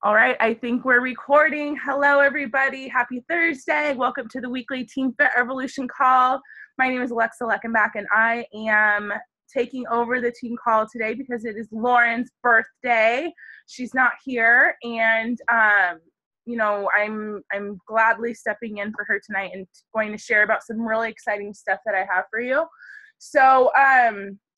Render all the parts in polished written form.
All right, I think we're recording. Hello, everybody. Happy Thursday. Welcome to the weekly Team Fit Revolution call. My name is Alexa Leckenbach, and I am taking over the team call today because it is Lauren's birthday. She's not here, and I'm gladly stepping in for her tonight and going to share about some really exciting stuff that I have for you. So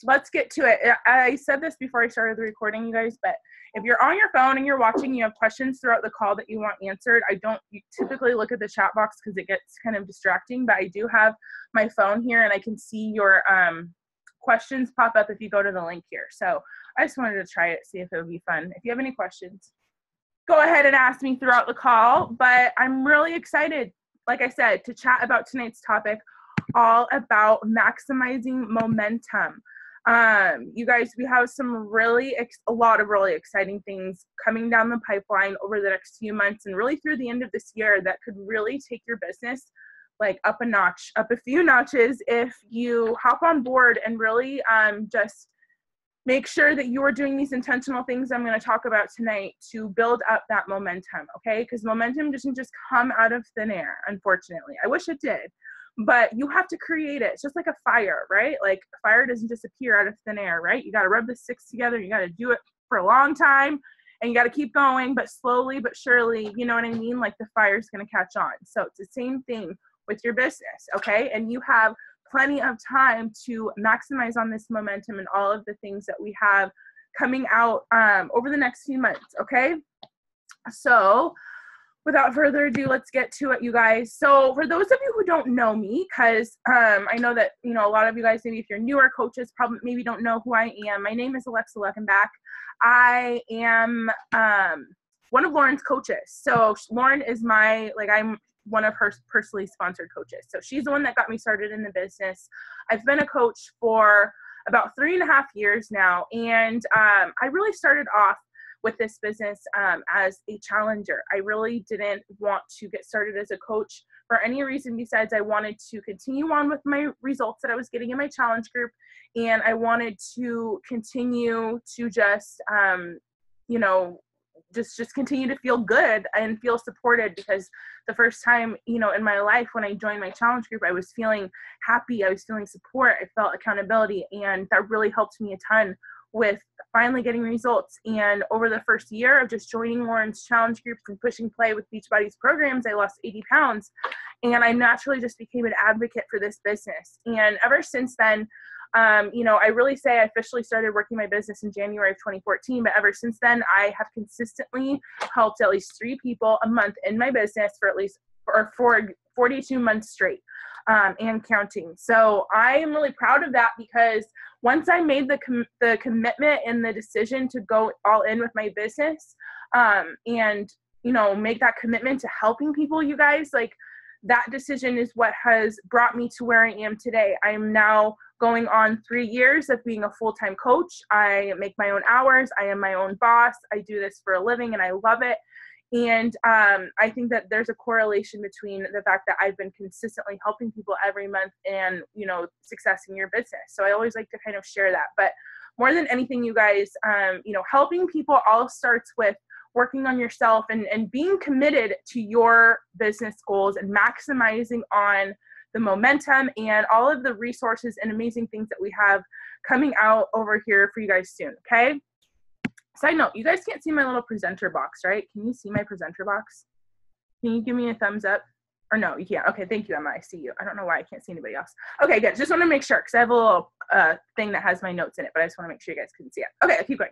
let's get to it. I said this before I started the recording, you guys, but if you're on your phone and you're watching, you have questions throughout the call that you want answered. I don't typically look at the chat box because it gets kind of distracting, but I do have my phone here and I can see your questions pop up if you go to the link here. So I just wanted to try it, see if it would be fun. If you have any questions, go ahead and ask me throughout the call, but I'm really excited, like I said, to chat about tonight's topic, all about maximizing momentum. You guys, we have a lot of really exciting things coming down the pipeline over the next few months and really through the end of this year that could really take your business like up a few notches if you hop on board and really just make sure that you are doing these intentional things I'm going to talk about tonight to build up that momentum, okay? Because momentum doesn't just come out of thin air, unfortunately. I wish it did. But you have to create it. It's just like a fire, right? Like fire doesn't disappear out of thin air, right? You got to rub the sticks together. You got to do it for a long time and you got to keep going, but slowly but surely, you know what I mean? Like the fire's going to catch on. So it's the same thing with your business, okay? And you have plenty of time to maximize on this momentum and all of the things that we have coming out over the next few months, okay? So without further ado, let's get to it, you guys. So for those of you who don't know me, because I know that, a lot of you guys, maybe if you're newer coaches, probably maybe don't know who I am. My name is Alexa Leckenbach. I am one of Lauren's coaches. So Lauren is I'm one of her personally sponsored coaches. So she's the one that got me started in the business. I've been a coach for about 3.5 years now. And I really started off with this business as a challenger. I really didn't want to get started as a coach for any reason besides I wanted to continue on with my results that I was getting in my challenge group, and I wanted to continue to just just continue to feel good and feel supported, because the first time, in my life when I joined my challenge group, I was feeling happy, I was feeling support, I felt accountability, and that really helped me a ton with finally getting results. And over the first year of just joining Lauren's challenge groups and pushing play with Beachbody's programs, I lost 80 pounds. And I naturally just became an advocate for this business. And ever since then, I really say I officially started working my business in January of 2014, but ever since then, I have consistently helped at least 3 people a month in my business for 42 months straight. And counting. So I am really proud of that, because once I made the commitment and the decision to go all in with my business, and make that commitment to helping people, you guys, like that decision is what has brought me to where I am today. I am now going on 3 years of being a full-time coach. I make my own hours. I am my own boss. I do this for a living and I love it. And I think that there's a correlation between the fact that I've been consistently helping people every month and, success in your business. So I always like to kind of share that. But more than anything, you guys, helping people all starts with working on yourself and being committed to your business goals and maximizing on the momentum and all of the resources and amazing things that we have coming out over here for you guys soon, okay? Side note, you guys can't see my little presenter box, right? Can you see my presenter box? Can you give me a thumbs up? Or no, you can't. Okay, thank you, Emma. I see you. I don't know why I can't see anybody else. Okay, good. Just want to make sure, because I have a little thing that has my notes in it, but I just want to make sure you guys can see it. Okay, I'll keep going.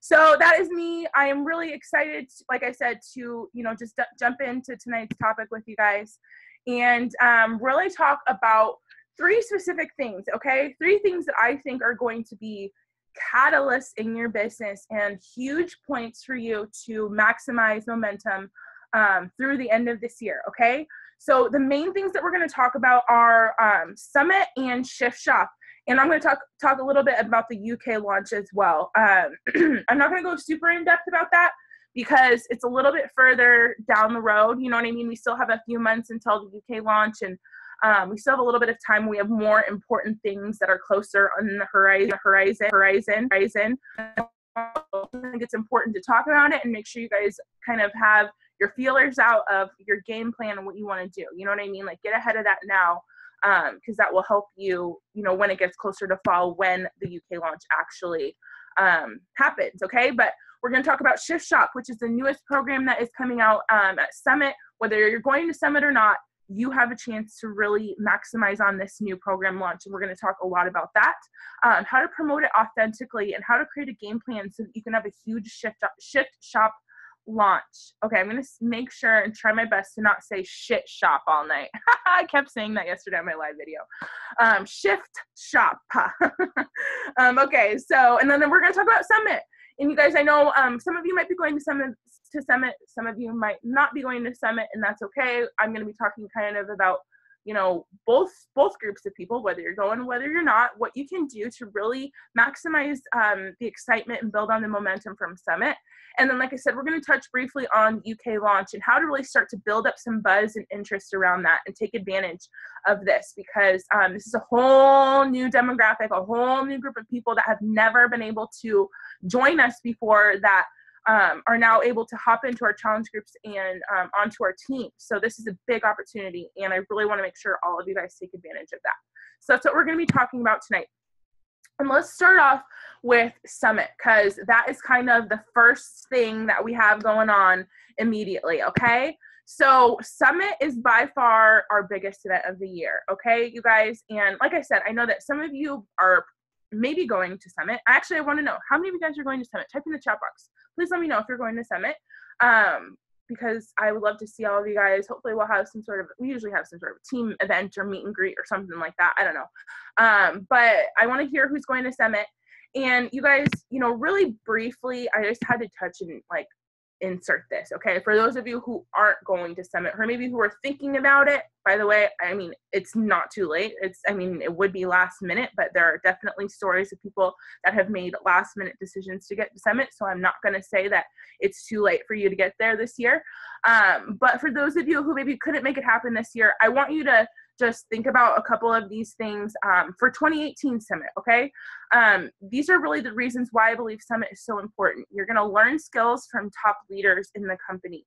So that is me. I am really excited, like I said, to just jump into tonight's topic with you guys and really talk about 3 specific things, okay? 3 things that I think are going to be catalysts in your business and huge points for you to maximize momentum through the end of this year, okay? So the main things that we're going to talk about are Summit and Shift Shop. And I'm going to talk a little bit about the UK launch as well. I'm not going to go super in depth about that because it's a little bit further down the road. You know what I mean? We still have a few months until the UK launch, and we still have a little bit of time. We have more important things that are closer on the horizon. I think it's important to talk about it and make sure you guys kind of have your feelers out of your game plan and what you want to do. You know what I mean? Like, get ahead of that now, because that will help you, you know, when it gets closer to fall, when the UK launch actually happens, okay? But we're going to talk about Shift Shop, which is the newest program that is coming out at Summit. Whether you're going to Summit or not, you have a chance to really maximize on this new program launch. And we're going to talk a lot about that, how to promote it authentically, and how to create a game plan so that you can have a huge Shift Shop launch. Okay, I'm going to make sure and try my best to not say shit shop all night. I kept saying that yesterday on my live video. Shift Shop. Okay, so, and then we're going to talk about Summit. And you guys, I know some of you might be going to Summit, some of you might not be going to Summit, and that's okay. I'm going to be talking kind of about, you know, both groups of people, whether you're going, whether you're not, what you can do to really maximize the excitement and build on the momentum from Summit. And then, like I said, we're going to touch briefly on UK launch and how to really start to build up some buzz and interest around that and take advantage of this, because this is a whole new demographic, a whole new group of people that have never been able to join us before, that are now able to hop into our challenge groups and onto our team. So this is a big opportunity, and I really want to make sure all of you guys take advantage of that. So that's what we're going to be talking about tonight. And let's start off with Summit, because that is kind of the first thing that we have going on immediately, okay? So Summit is by far our biggest event of the year, okay, you guys? And like I said, I know that some of you are maybe going to Summit. Actually, I want to know, how many of you guys are going to Summit? Type in the chat box. Please let me know if you're going to Summit, because I would love to see all of you guys. Hopefully we'll have some sort of, we usually have some sort of team event or meet and greet or something like that. I don't know. But I want to hear who's going to Summit. And you guys, you know, really briefly, I just had to touch and like insert this, okay? For those of you who aren't going to Summit, or maybe who are thinking about it, by the way, I mean, it's not too late. I mean, it would be last minute, but there are definitely stories of people that have made last minute decisions to get to Summit. So I'm not going to say that it's too late for you to get there this year. But for those of you who maybe couldn't make it happen this year, I want you to just think about a couple of these things for 2018 Summit, okay? These are really the reasons why I believe Summit is so important. You're going to learn skills from top leaders in the company,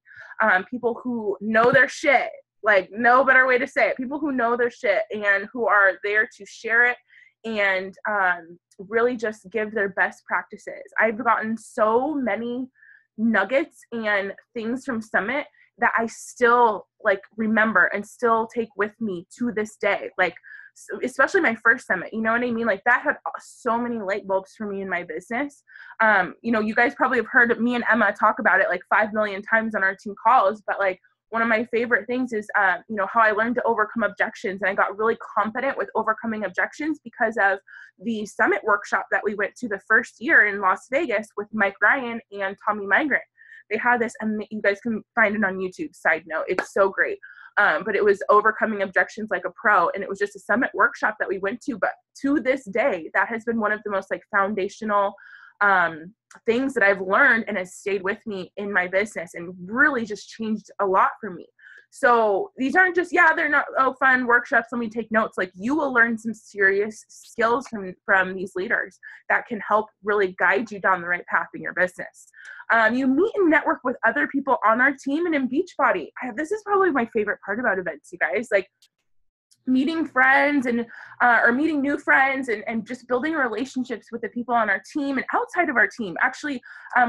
people who know their shit, like no better way to say it, people who know their shit and who are there to share it and really just give their best practices. I've gotten so many nuggets and things from Summit that I still like remember and still take with me to this day. Like, especially my first Summit, you know what I mean? Like, that had so many light bulbs for me in my business. You know, you guys probably have heard me and Emma talk about it like 5 million times on our team calls, but like one of my favorite things is, you know, how I learned to overcome objections. And I got really confident with overcoming objections because of the Summit workshop that we went to the first year in Las Vegas with Mike Ryan and Tommy Migrant. They had this, and you guys can find it on YouTube, side note. It's so great. But it was overcoming objections like a pro. And it was just a Summit workshop that we went to. But to this day, that has been one of the most like foundational things that I've learned and has stayed with me in my business and really just changed a lot for me. So these aren't just, yeah, they're not, oh, fun workshops, let me take notes. Like, you will learn some serious skills from these leaders that can help really guide you down the right path in your business. You meet and network with other people on our team and in Beachbody. This is probably my favorite part about events, you guys. Like, meeting friends and or meeting new friends and just building relationships with the people on our team and outside of our team. Actually,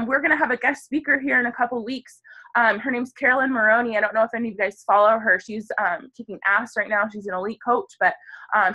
we're going to have a guest speaker here in a couple weeks. Her name's Carolyn Maroney. I don't know if any of you guys follow her. She's kicking ass right now. She's an elite coach, but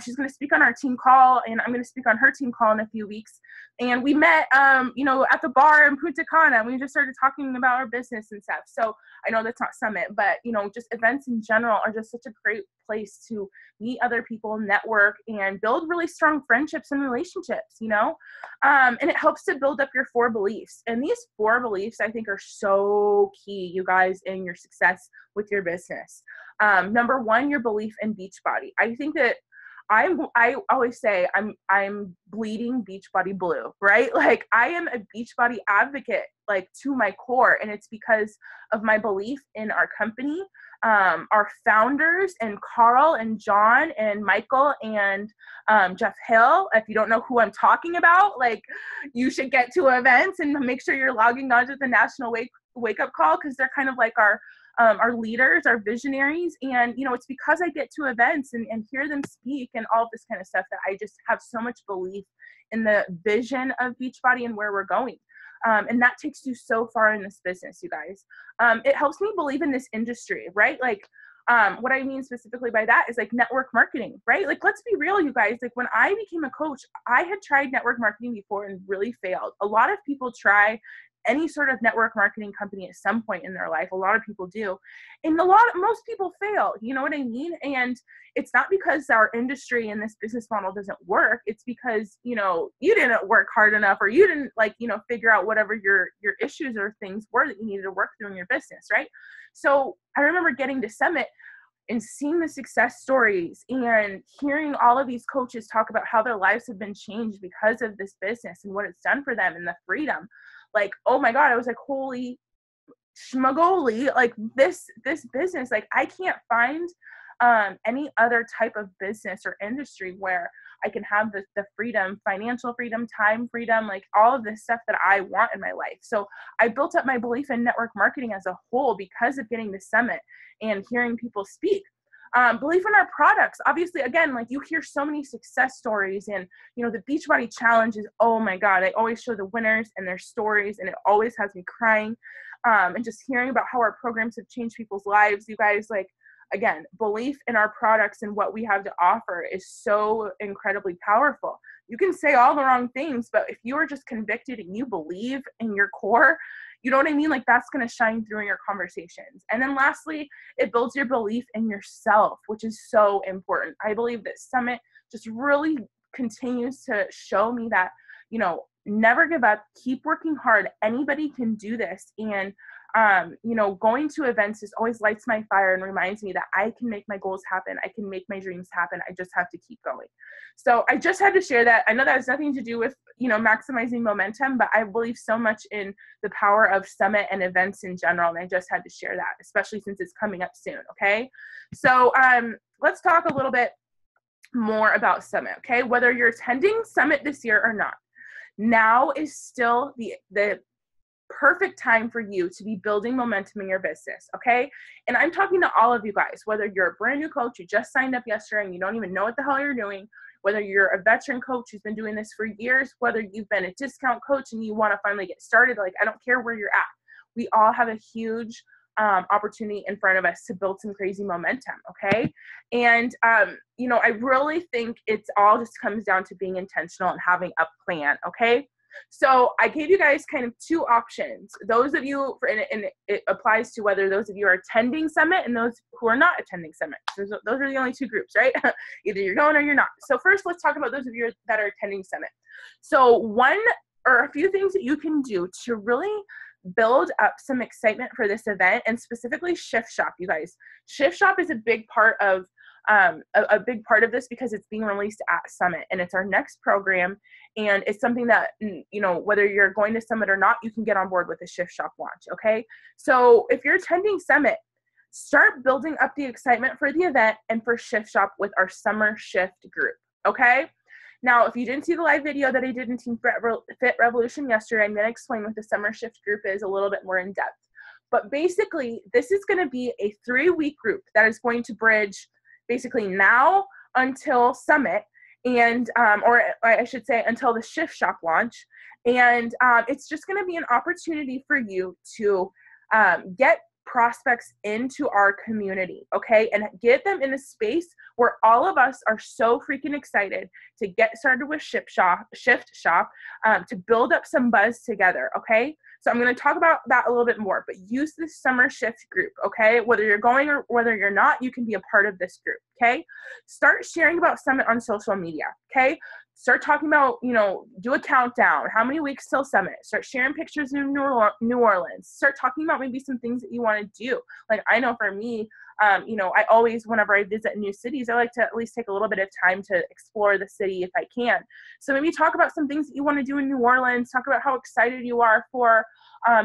she's going to speak on our team call, and I'm going to speak on her team call in a few weeks. And we met, you know, at the bar in Punta Cana, and we just started talking about our business and stuff. So I know that's not Summit, but, you know, just events in general are just such a great place to meet other people, network, and build really strong friendships and relationships, you know? And it helps to build up your 4 beliefs. And these 4 beliefs, I think, are so key, you guys, in your success with your business. Number 1, your belief in Beachbody. I think that I always say I'm bleeding Beachbody blue, right? Like, I am a Beachbody advocate, like, to my core. And it's because of my belief in our company, our founders, and Carl and John and Michael and Jeff Hill. If you don't know who I'm talking about, like, you should get to events and make sure you're logging on to the National wake-up call, because they're kind of like our leaders, our visionaries. And, you know, it's because I get to events and hear them speak and all of this kind of stuff that I just have so much belief in the vision of Beachbody and where we're going. And that takes you so far in this business, you guys. It helps me believe in this industry, right? Like, what I mean specifically by that is like network marketing, right? Like, let's be real, you guys. Like, when I became a coach, I had tried network marketing before and really failed. A lot of people try any sort of network marketing company at some point in their life. A lot of people do. And most people fail, you know what I mean? And it's not because our industry and this business model doesn't work. It's because, you know, you didn't work hard enough, or you didn't, like, you know, figure out whatever your issues or things were that you needed to work through in your business, right? So I remember getting to Summit and seeing the success stories and hearing all of these coaches talk about how their lives have been changed because of this business and what it's done for them and the freedom. Like, oh my God, I was like, holy schmagoli, like this business, like I can't find any other type of business or industry where I can have the freedom, financial freedom, time freedom, like all of this stuff that I want in my life. So I built up my belief in network marketing as a whole because of getting to Summit and hearing people speak. Belief in our products. Obviously, again, like you hear so many success stories, and, you know, the Beachbody Challenge is, oh my God, I always show the winners and their stories, and it always has me crying. And just hearing about how our programs have changed people's lives, you guys, like, again, belief in our products and what we have to offer is so incredibly powerful. You can say all the wrong things, but if you are just convicted and you believe in your core, you know what I mean? Like, that's going to shine through in your conversations. And then lastly, it builds your belief in yourself, which is so important. I believe that Summit just really continues to show me that, you know, never give up, keep working hard. Anybody can do this. And, you know, going to events just always lights my fire and reminds me that I can make my goals happen. I can make my dreams happen. I just have to keep going. So I just had to share that. I know that has nothing to do with, you know, maximizing momentum, but I believe so much in the power of Summit and events in general. And I just had to share that, especially since it's coming up soon. Okay. So, let's talk a little bit more about Summit. Okay. Whether you're attending Summit this year or not, now is still the perfect time for you to be building momentum in your business, okay? And I'm talking to all of you guys, whether you're a brand new coach who just signed up yesterday and you don't even know what the hell you're doing, whether you're a veteran coach who's been doing this for years, whether you've been a discount coach and you want to finally get started, like, I don't care where you're at. We all have a huge opportunity in front of us to build some crazy momentum, okay? And, you know, I really think it's all just comes down to being intentional and having a plan, okay? So I gave you guys kind of two options. Those of you, and it applies to whether those of you are attending Summit and those who are not attending Summit. Those are the only two groups, right? Either you're going or you're not. So first, let's talk about those of you that are attending Summit. So one or a few things that you can do to really build up some excitement for this event, and specifically Shift Shop, you guys. Shift Shop is a big part of this because it's being released at Summit, and it's our next program, and it's something that, you know, whether you're going to Summit or not, you can get on board with the Shift Shop launch, okay? So if you're attending Summit, start building up the excitement for the event and for Shift Shop with our Summer Shift group, okay? Now, if you didn't see the live video that I did in Team Fit Revolution yesterday, I'm going to explain what the Summer Shift group is a little bit more in depth. But basically, this is going to be a 3-week group that is going to bridge basically now until Summit, and or I should say until the Shift Shop launch. And it's just going to be an opportunity for you to get prospects into our community, okay, and get them in a space where all of us are so freaking excited to get started with Shift Shop, to build up some buzz together, okay? So I'm going to talk about that a little bit more, but use this Summer Shift group, okay? Whether you're going or whether you're not, you can be a part of this group, okay? Start sharing about Summit on social media, okay? Start talking about, you know, do a countdown. How many weeks till Summit? Start sharing pictures in New Orleans. Start talking about maybe some things that you want to do. Like, I know for me, you know, I always, whenever I visit new cities, I like to at least take a little bit of time to explore the city if I can. So maybe talk about some things that you want to do in New Orleans. Talk about how excited you are for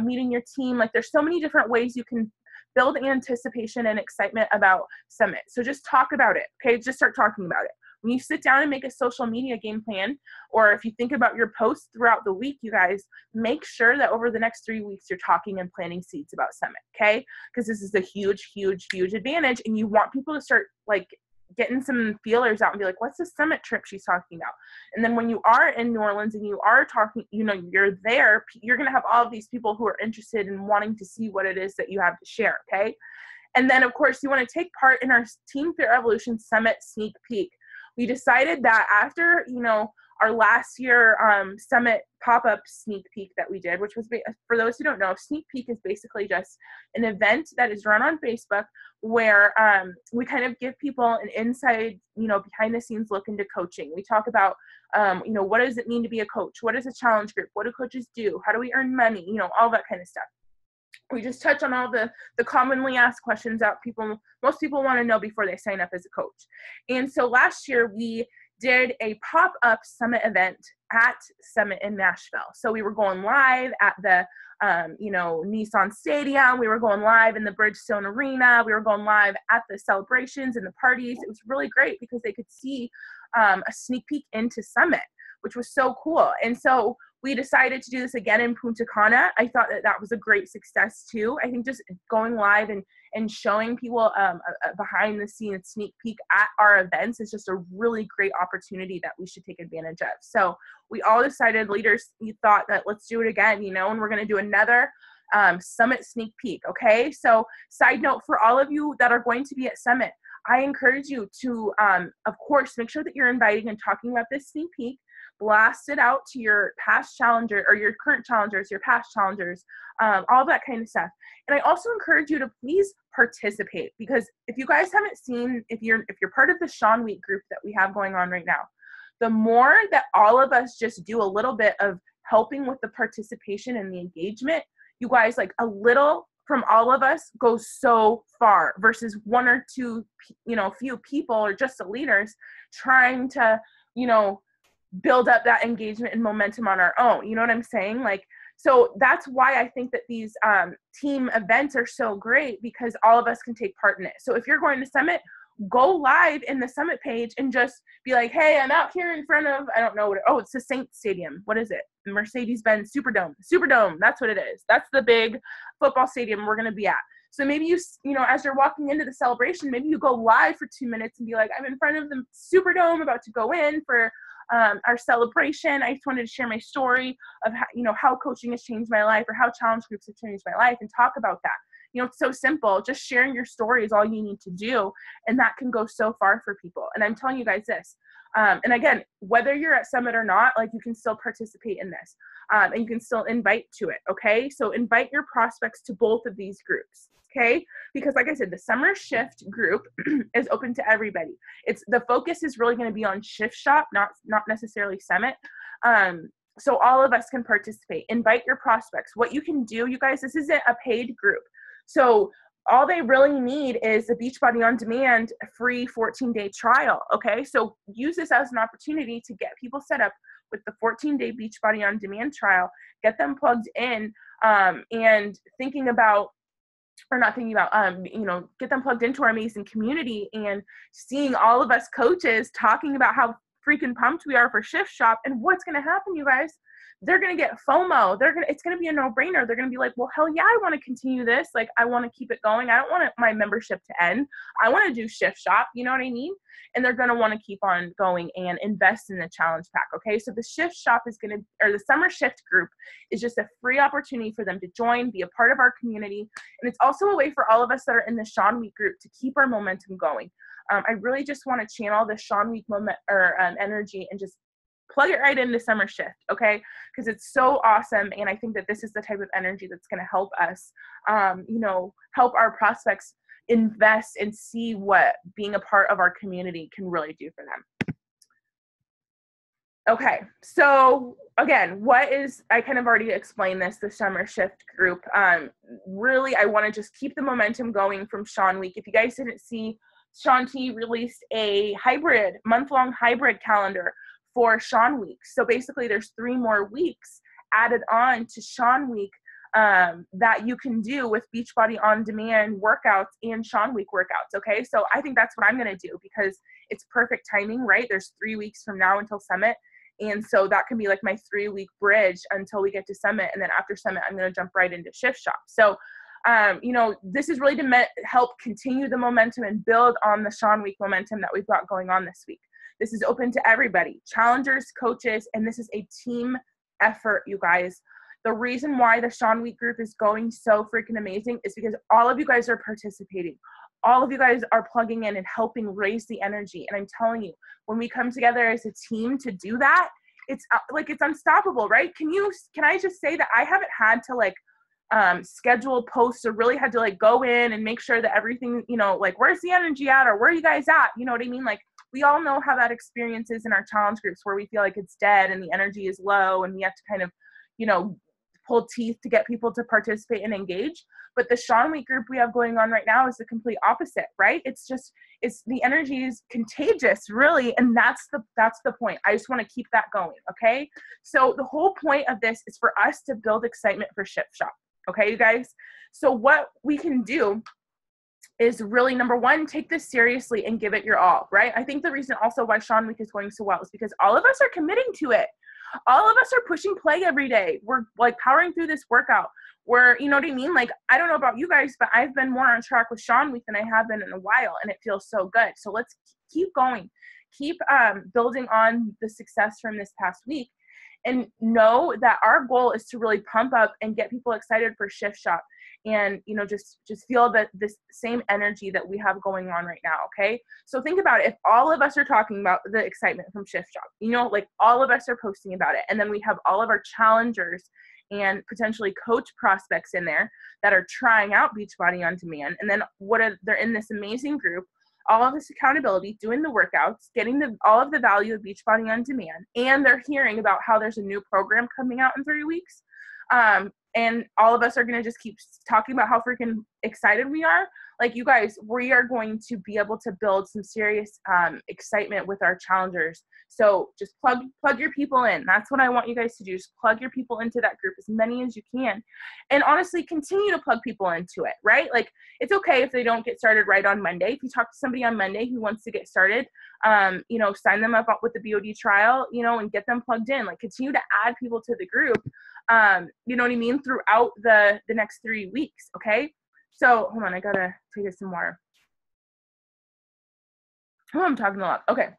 meeting your team. Like, there's so many different ways you can build anticipation and excitement about Summit. So just talk about it, okay? Just start talking about it. when you sit down and make a social media game plan, or if you think about your posts throughout the week, you guys, make sure that over the next 3 weeks, you're talking and planting seeds about Summit, okay? Because this is a huge, huge, huge advantage, and you want people to start like getting some feelers out and be like, what's the Summit trip she's talking about? And then when you are in New Orleans and you are talking, you know, you're there, you're going to have all of these people who are interested in wanting to see what it is that you have to share, okay? And then, of course, you want to take part in our Team Fit Revolution Summit Sneak Peek. We decided that after, you know, our last year Summit pop-up sneak peek that we did, which was, for those who don't know, sneak peek is basically just an event that is run on Facebook where we kind of give people an inside, you know, behind the scenes look into coaching. We talk about, you know, what does it mean to be a coach? What is a challenge group? What do coaches do? How do we earn money? You know, all that kind of stuff. We just touch on all the commonly asked questions that most people want to know before they sign up as a coach. And so last year we did a pop-up Summit event at Summit in Nashville. So we were going live at the, you know, Nissan Stadium. We were going live in the Bridgestone Arena. We were going live at the celebrations and the parties. It was really great because they could see a sneak peek into Summit, which was so cool. And so we decided to do this again in Punta Cana. I thought that that was a great success too. I think just going live and showing people a behind the scenes sneak peek at our events is just a really great opportunity that we should take advantage of. So we all decided, leaders, we thought that let's do it again, you know, and we're going to do another Summit sneak peek. Okay. So side note for all of you that are going to be at Summit, I encourage you to, of course, make sure that you're inviting and talking about this sneak peek. Blast it out to your past challenger or your current challengers, your past challengers, all that kind of stuff. And I also encourage you to please participate, because if you guys haven't seen, if you're part of the Sean Week group that we have going on right now, the more that all of us just do a little bit of helping with the participation and the engagement, you guys, like a little from all of us goes so far versus one or two, you know, few people or just the leaders trying to, you know, build up that engagement and momentum on our own. You know what I'm saying? Like, so that's why I think that these team events are so great, because all of us can take part in it. So if you're going to Summit, go live in the Summit page and just be like, hey, I'm out here in front of, I don't know what, it's the Saints Stadium. What is it? Mercedes-Benz Superdome. Superdome. That's what it is. That's the big football stadium we're going to be at. So maybe you know, as you're walking into the celebration, maybe you go live for 2 minutes and be like, I'm in front of the Superdome about to go in for our celebration. I just wanted to share my story of how, you know, how coaching has changed my life, or how challenge groups have changed my life, and talk about that. You know, it's so simple. Just sharing your story is all you need to do, and that can go so far for people. And I'm telling you guys this. And again, whether you're at Summit or not, like, you can still participate in this, and you can still invite to it. Okay, so invite your prospects to both of these groups. Okay, because like I said, the Summer Shift group is open to everybody. The focus is really going to be on Shift Shop, not necessarily Summit. So all of us can participate. Invite your prospects. What you can do, you guys, this isn't a paid group. So all they really need is a Beachbody On Demand free 14-day trial. Okay, so use this as an opportunity to get people set up with the 14-day Beachbody On Demand trial, get them plugged in, and you know, get them plugged into our amazing community, and seeing all of us coaches talking about how freaking pumped we are for Shift Shop. And what's going to happen, you guys? They're going to get FOMO. It's going to be a no-brainer. They're going to be like, well, hell yeah, I want to continue this. Like, I want to keep it going. I don't want my membership to end. I want to do Shift Shop. You know what I mean? And they're going to want to keep on going and invest in the challenge pack. Okay. So the Shift Shop or the Summer Shift group is just a free opportunity for them to join, be a part of our community. And it's also a way for all of us that are in the Sean Week group to keep our momentum going. I really just want to channel the Sean Week energy and just plug it right into Summer Shift, okay? Because it's so awesome, and I think that this is the type of energy that's going to help us, you know, help our prospects invest and see what being a part of our community can really do for them. Okay, so again, I kind of already explained this, the Summer Shift group. Really, I want to just keep the momentum going from Sean Week. If you guys didn't see, Sean T released a month-long hybrid calendar for Sean Week. So basically there's 3 more weeks added on to Sean Week that you can do with Beachbody On Demand workouts and Sean Week workouts, okay? So I think that's what I'm going to do because it's perfect timing, right? There's 3 weeks from now until Summit. And so that can be like my 3-week bridge until we get to Summit. And then after Summit, I'm going to jump right into Shift Shop. So, you know, this is really to help continue the momentum and build on the Sean Week momentum that we've got going on this week. This is open to everybody, challengers, coaches, and this is a team effort, you guys. The reason why the Sean Week group is going so freaking amazing is because all of you guys are participating. All of you guys are plugging in and helping raise the energy. And I'm telling you, when we come together as a team to do that, it's like, it's unstoppable, right? Can I just say that I haven't had to like schedule posts or really had to like go in and make sure that everything, you know, like where's the energy at or where are you guys at? You know what I mean? Like we all know how that experience is in our challenge groups where we feel like it's dead and the energy is low and we have to kind of, you know, pull teeth to get people to participate and engage. But the Sean Week group we have going on right now is the complete opposite, right? It's the energy is contagious, really. And that's the point. I just want to keep that going. Okay. So the whole point of this is for us to build excitement for Shift Shop. Okay, you guys. So what we can do is really, number one, take this seriously and give it your all, right? I think the reason also why Sean Week is going so well is because all of us are committing to it. All of us are pushing play every day. We're like powering through this workout. You know what I mean? Like, I don't know about you guys, but I've been more on track with Sean Week than I have been in a while, and it feels so good. So let's keep going. Keep building on the success from this past week. And know that our goal is to really pump up and get people excited for Shift Shop and, you know, just feel that this same energy that we have going on right now. Okay. So think about it. If all of us are talking about the excitement from Shift Shop, you know, like all of us are posting about it. And then we have all of our challengers and potentially coach prospects in there that are trying out Beachbody On Demand. And then they're in this amazing group, all of this accountability, doing the workouts, getting all of the value of Beachbody On Demand, and they're hearing about how there's a new program coming out in 3 weeks. And all of us are going to just keep talking about how freaking excited we are. Like, you guys, we are going to be able to build some serious excitement with our challengers. So just plug your people in. That's what I want you guys to do. Just plug your people into that group, as many as you can. And honestly, continue to plug people into it, right? Like, it's okay if they don't get started right on Monday. If you talk to somebody on Monday who wants to get started, you know, sign them up with the BOD trial, you know, and get them plugged in. Like, continue to add people to the group, you know what I mean, throughout the next 3 weeks, okay? So, hold on, I gotta take some water. Oh, I'm talking a lot. Okay.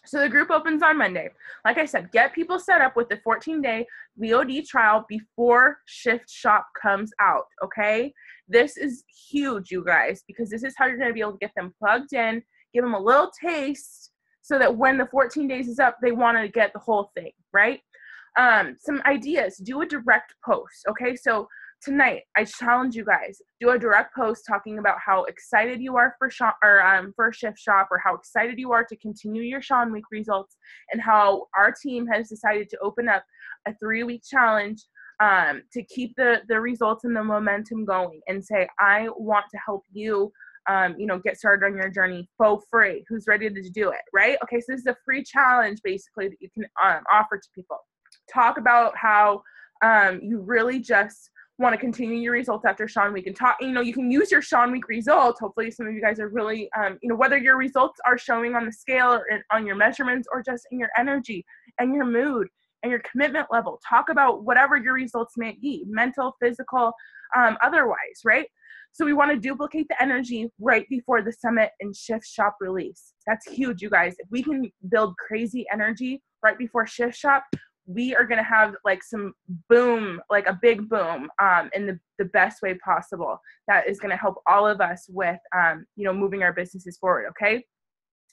So the group opens on Monday. Like I said, get people set up with the 14-day BOD trial before Shift Shop comes out, okay? This is huge, you guys, because this is how you're going to be able to get them plugged in, give them a little taste so that when the 14 days is up, they want to get the whole thing, right? Some ideas. Do a direct post, okay? So tonight, I challenge you guys, do a direct post talking about how excited you are for Shift Shop, or how excited you are to continue your Sean Week results, and how our team has decided to open up a 3-week challenge to keep the results and the momentum going, and say, I want to help you, you know, get started on your journey for free. Who's ready to do it, right? Okay, so this is a free challenge, basically, that you can offer to people. Talk about how you really just want to continue your results after Sean Week, and talk, you know, you can use your Sean Week results. Hopefully some of you guys are really, you know, whether your results are showing on the scale or on your measurements, or just in your energy and your mood and your commitment level. Talk about whatever your results may be, mental, physical, otherwise, right? So we want to duplicate the energy right before the Summit and Shift Shop release. That's huge, you guys. If we can build crazy energy right before Shift Shop, we are going to have like some boom, like a big boom, in the best way possible. That is going to help all of us with, you know, moving our businesses forward. Okay.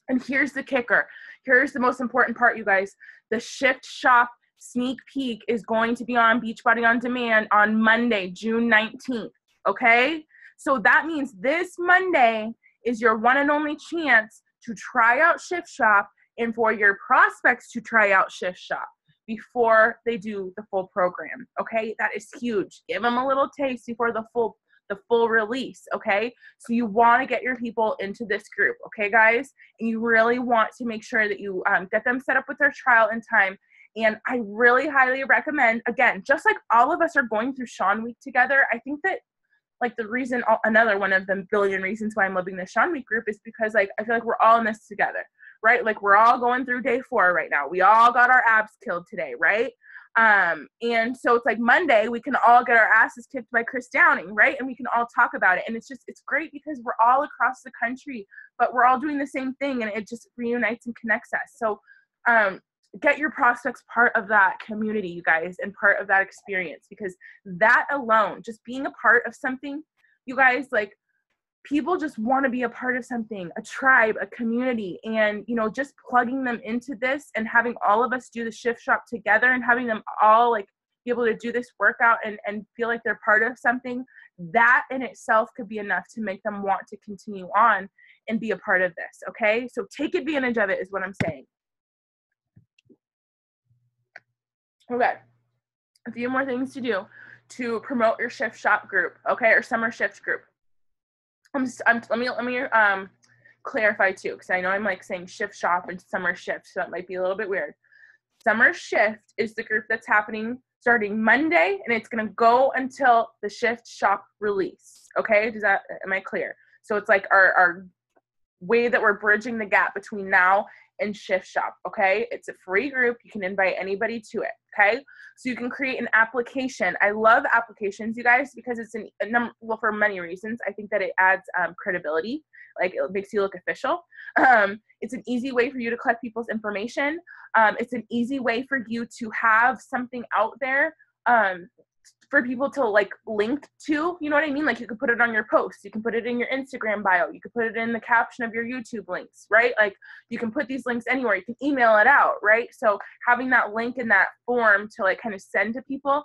And here's the kicker. Here's the most important part, you guys. The Shift Shop sneak peek is going to be on Beachbody On Demand on Monday, June 19th. Okay. So that means this Monday is your one and only chance to try out Shift Shop, and for your prospects to try out Shift Shop before they do the full program. Okay, that is huge. Give them a little taste before the full release. Okay, so you want to get your people into this group. Okay, guys, and you really want to make sure that you get them set up with their trial in time, And I really highly recommend, again, just like all of us are going through Sean Week together, I think that like the reason, another one of the billion reasons why I'm loving the Sean Week group is because like, I feel like we're all in this together, right? Like we're all going through day 4 right now. We all got our abs killed today, right? And so it's like Monday, we can all get our asses kicked by Chris Downing, right? And we can all talk about it. And it's great because we're all across the country, but we're all doing the same thing, and it just reunites and connects us. So, get your prospects part of that community, you guys, and part of that experience, because that alone, just being a part of something, you guys, like, people just want to be a part of something, a tribe, a community, and, you know, just plugging them into this and having all of us do the shift shop together and having them all like be able to do this workout and feel like they're part of something, that in itself could be enough to make them want to continue on and be a part of this. Okay. So take advantage of it is what I'm saying. Okay. A few more things to do to promote your shift shop group. Okay. Or summer shift group. Let me clarify too, because I know I'm like saying shift shop and summer shift, so that might be a little bit weird. Summer shift is the group that's happening starting Monday, and it's going to go until the shift shop release. Okay, am I clear? So it's like our way that we're bridging the gap between now and shift shop. Okay, it's a free group. You can invite anybody to it. Okay, so you can create an application. I love applications, you guys, because it's well, for many reasons. I think that it adds credibility. Like, it makes you look official. It's an easy way for you to collect people's information. It's an easy way for you to have something out there for people to like link to, you know what I mean? Like, you could put it on your posts, you can put it in your Instagram bio, you could put it in the caption of your YouTube links, right? Like, you can put these links anywhere, you can email it out, right? So having that link in that form to like kind of send to people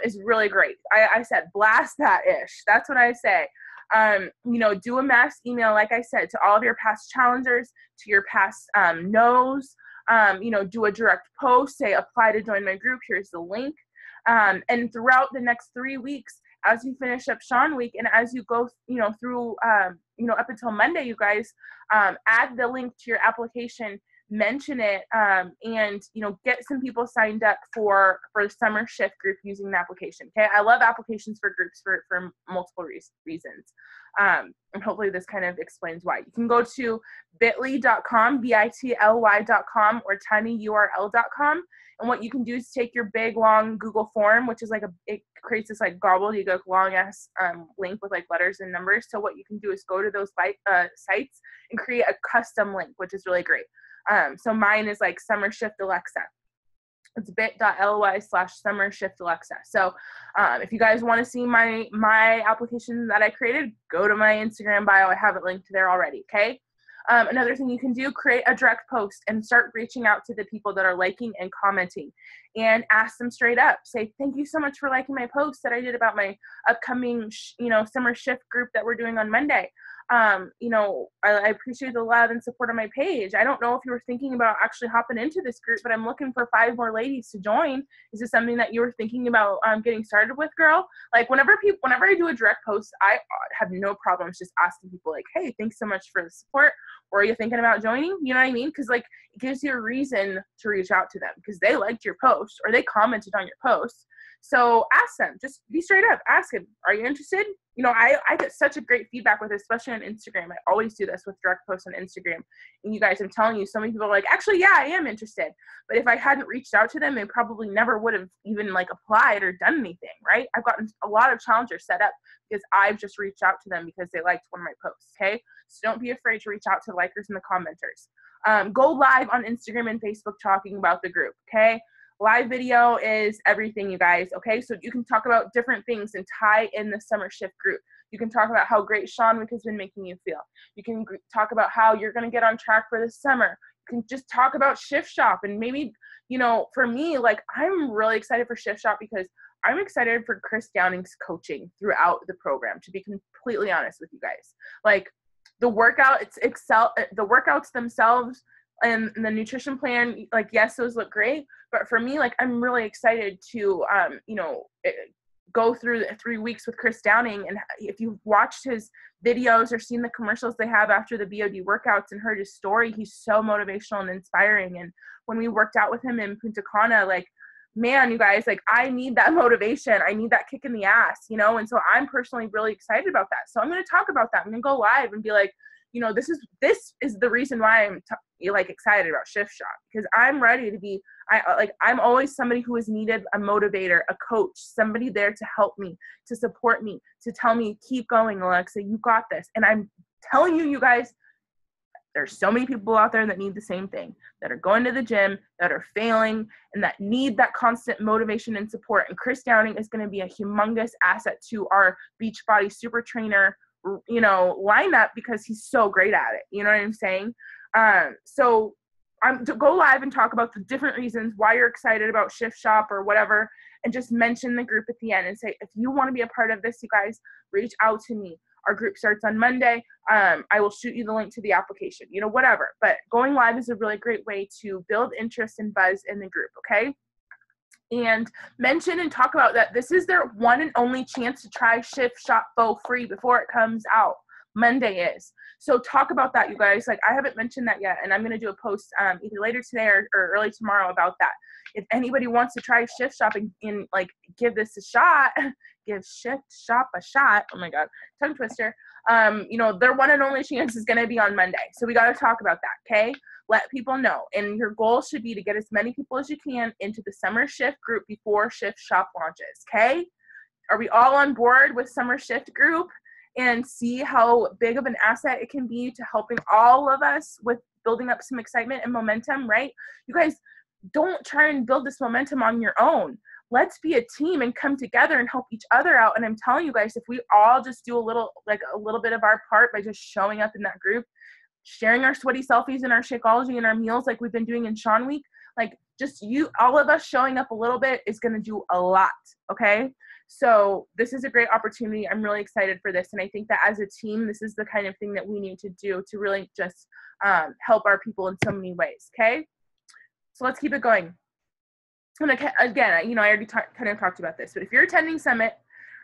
is really great. I said blast that ish. That's what I say. You know, do a mass email, like I said, to all of your past challengers, to your past no's, you know, do a direct post, say apply to join my group, here's the link. And throughout the next 3 weeks, as you finish up Sean Week and as you go, you know, through, you know, up until Monday, you guys, add the link to your application, mention it, and, you know, get some people signed up for the summer shift group using the application. Okay. I love applications for groups for multiple reasons. And hopefully this kind of explains why. You can go to bit.ly.com, bitly.com, or tinyurl.com. And what you can do is take your big, long Google form, which is like it creates this like gobbledygook long ass link with like letters and numbers. So what you can do is go to those sites and create a custom link, which is really great. So mine is like Summer Shift Alexa. It's bit.ly/Summer Shift Alexa. So if you guys want to see my application that I created, go to my Instagram bio. I have it linked there already. Okay. Another thing you can do, create a direct post and start reaching out to the people that are liking and commenting, and ask them straight up. Say, thank you so much for liking my post that I did about my upcoming, you know, summer shift group that we're doing on Monday. You know, I appreciate the love and support on my page. I don't know if you were thinking about actually hopping into this group, but I'm looking for 5 more ladies to join. Is this something that you were thinking about getting started with, girl? Like, whenever I do a direct post, I have no problems just asking people like, hey, thanks so much for the support. Or are you thinking about joining? You know what I mean? Because like, it gives you a reason to reach out to them because they liked your post or they commented on your post. So ask them, just be straight up, ask them, are you interested? You know, I get such a great feedback with it, especially on Instagram. I always do this with direct posts on Instagram. And you guys, I'm telling you, so many people are like, actually, yeah, I am interested. But if I hadn't reached out to them, they probably never would have even like applied or done anything, right? I've gotten a lot of challengers set up because I've just reached out to them because they liked one of my posts, okay? So don't be afraid to reach out to likers and the commenters. Go live on Instagram and Facebook talking about the group, okay? Live video is everything, you guys, okay? So you can talk about different things and tie in the summer shift group. You can talk about how great Sean Wick has been making you feel. You can talk about how you're going to get on track for the summer. You can just talk about shift shop. And maybe, you know, for me, like, I'm really excited for shift shop because I'm excited for Chris Downing's coaching throughout the program, to be completely honest with you guys. Like, the workouts themselves and the nutrition plan, like, yes, those look great. But for me, like, I'm really excited to, you know, go through the 3 weeks with Chris Downing, and if you've watched his videos or seen the commercials they have after the BOD workouts and heard his story, he's so motivational and inspiring. And when we worked out with him in Punta Cana, like, man, you guys, like, I need that motivation. I need that kick in the ass, you know? And so I'm personally really excited about that. So I'm going to talk about that. I'm going to go live and be like, you know, this is the reason why I'm like excited about Shift Shop, because I'm ready to be, I'm always somebody who has needed a motivator, a coach, somebody there to help me, to support me, to tell me, keep going, Alexa, you got this. And I'm telling you, you guys, there's so many people out there that need the same thing, that are going to the gym, that are failing, and that need that constant motivation and support. And Chris Downing is going to be a humongous asset to our Beachbody Super Trainer, you know, lineup, because he's so great at it. You know what I'm saying? So I'm to go live and talk about the different reasons why you're excited about Shift Shop or whatever, and just mention the group at the end and say, if you want to be a part of this, you guys, reach out to me. Our group starts on Monday. I will shoot you the link to the application, you know, whatever. But going live is a really great way to build interest and buzz in the group, okay? And mention and talk about that this is their one and only chance to try Shift Shop for free before it comes out. Monday is. So talk about that, you guys. Like, I haven't mentioned that yet, and I'm going to do a post either later today or early tomorrow about that. If anybody wants to try Shift Shop and like give this a shot, give Shift Shop a shot. Oh my God, tongue twister. You know, their one and only chance is going to be on Monday. So we got to talk about that, okay? Let people know. And your goal should be to get as many people as you can into the Summer Shift group before Shift Shop launches, okay? Are we all on board with Summer Shift group? And see how big of an asset it can be to helping all of us with building up some excitement and momentum, right? You guys, don't try and build this momentum on your own. Let's be a team and come together and help each other out. And I'm telling you guys, if we all just do a little bit of our part by just showing up in that group, sharing our sweaty selfies and our Shakeology and our meals like we've been doing in Sean Week, like just all of us showing up a little bit is going to do a lot, okay? So this is a great opportunity. I'm really excited for this. And I think that as a team, this is the kind of thing that we need to do to really just help our people in so many ways, okay? So let's keep it going. And again, you know, I already kind of talked about this, but if you're attending Summit,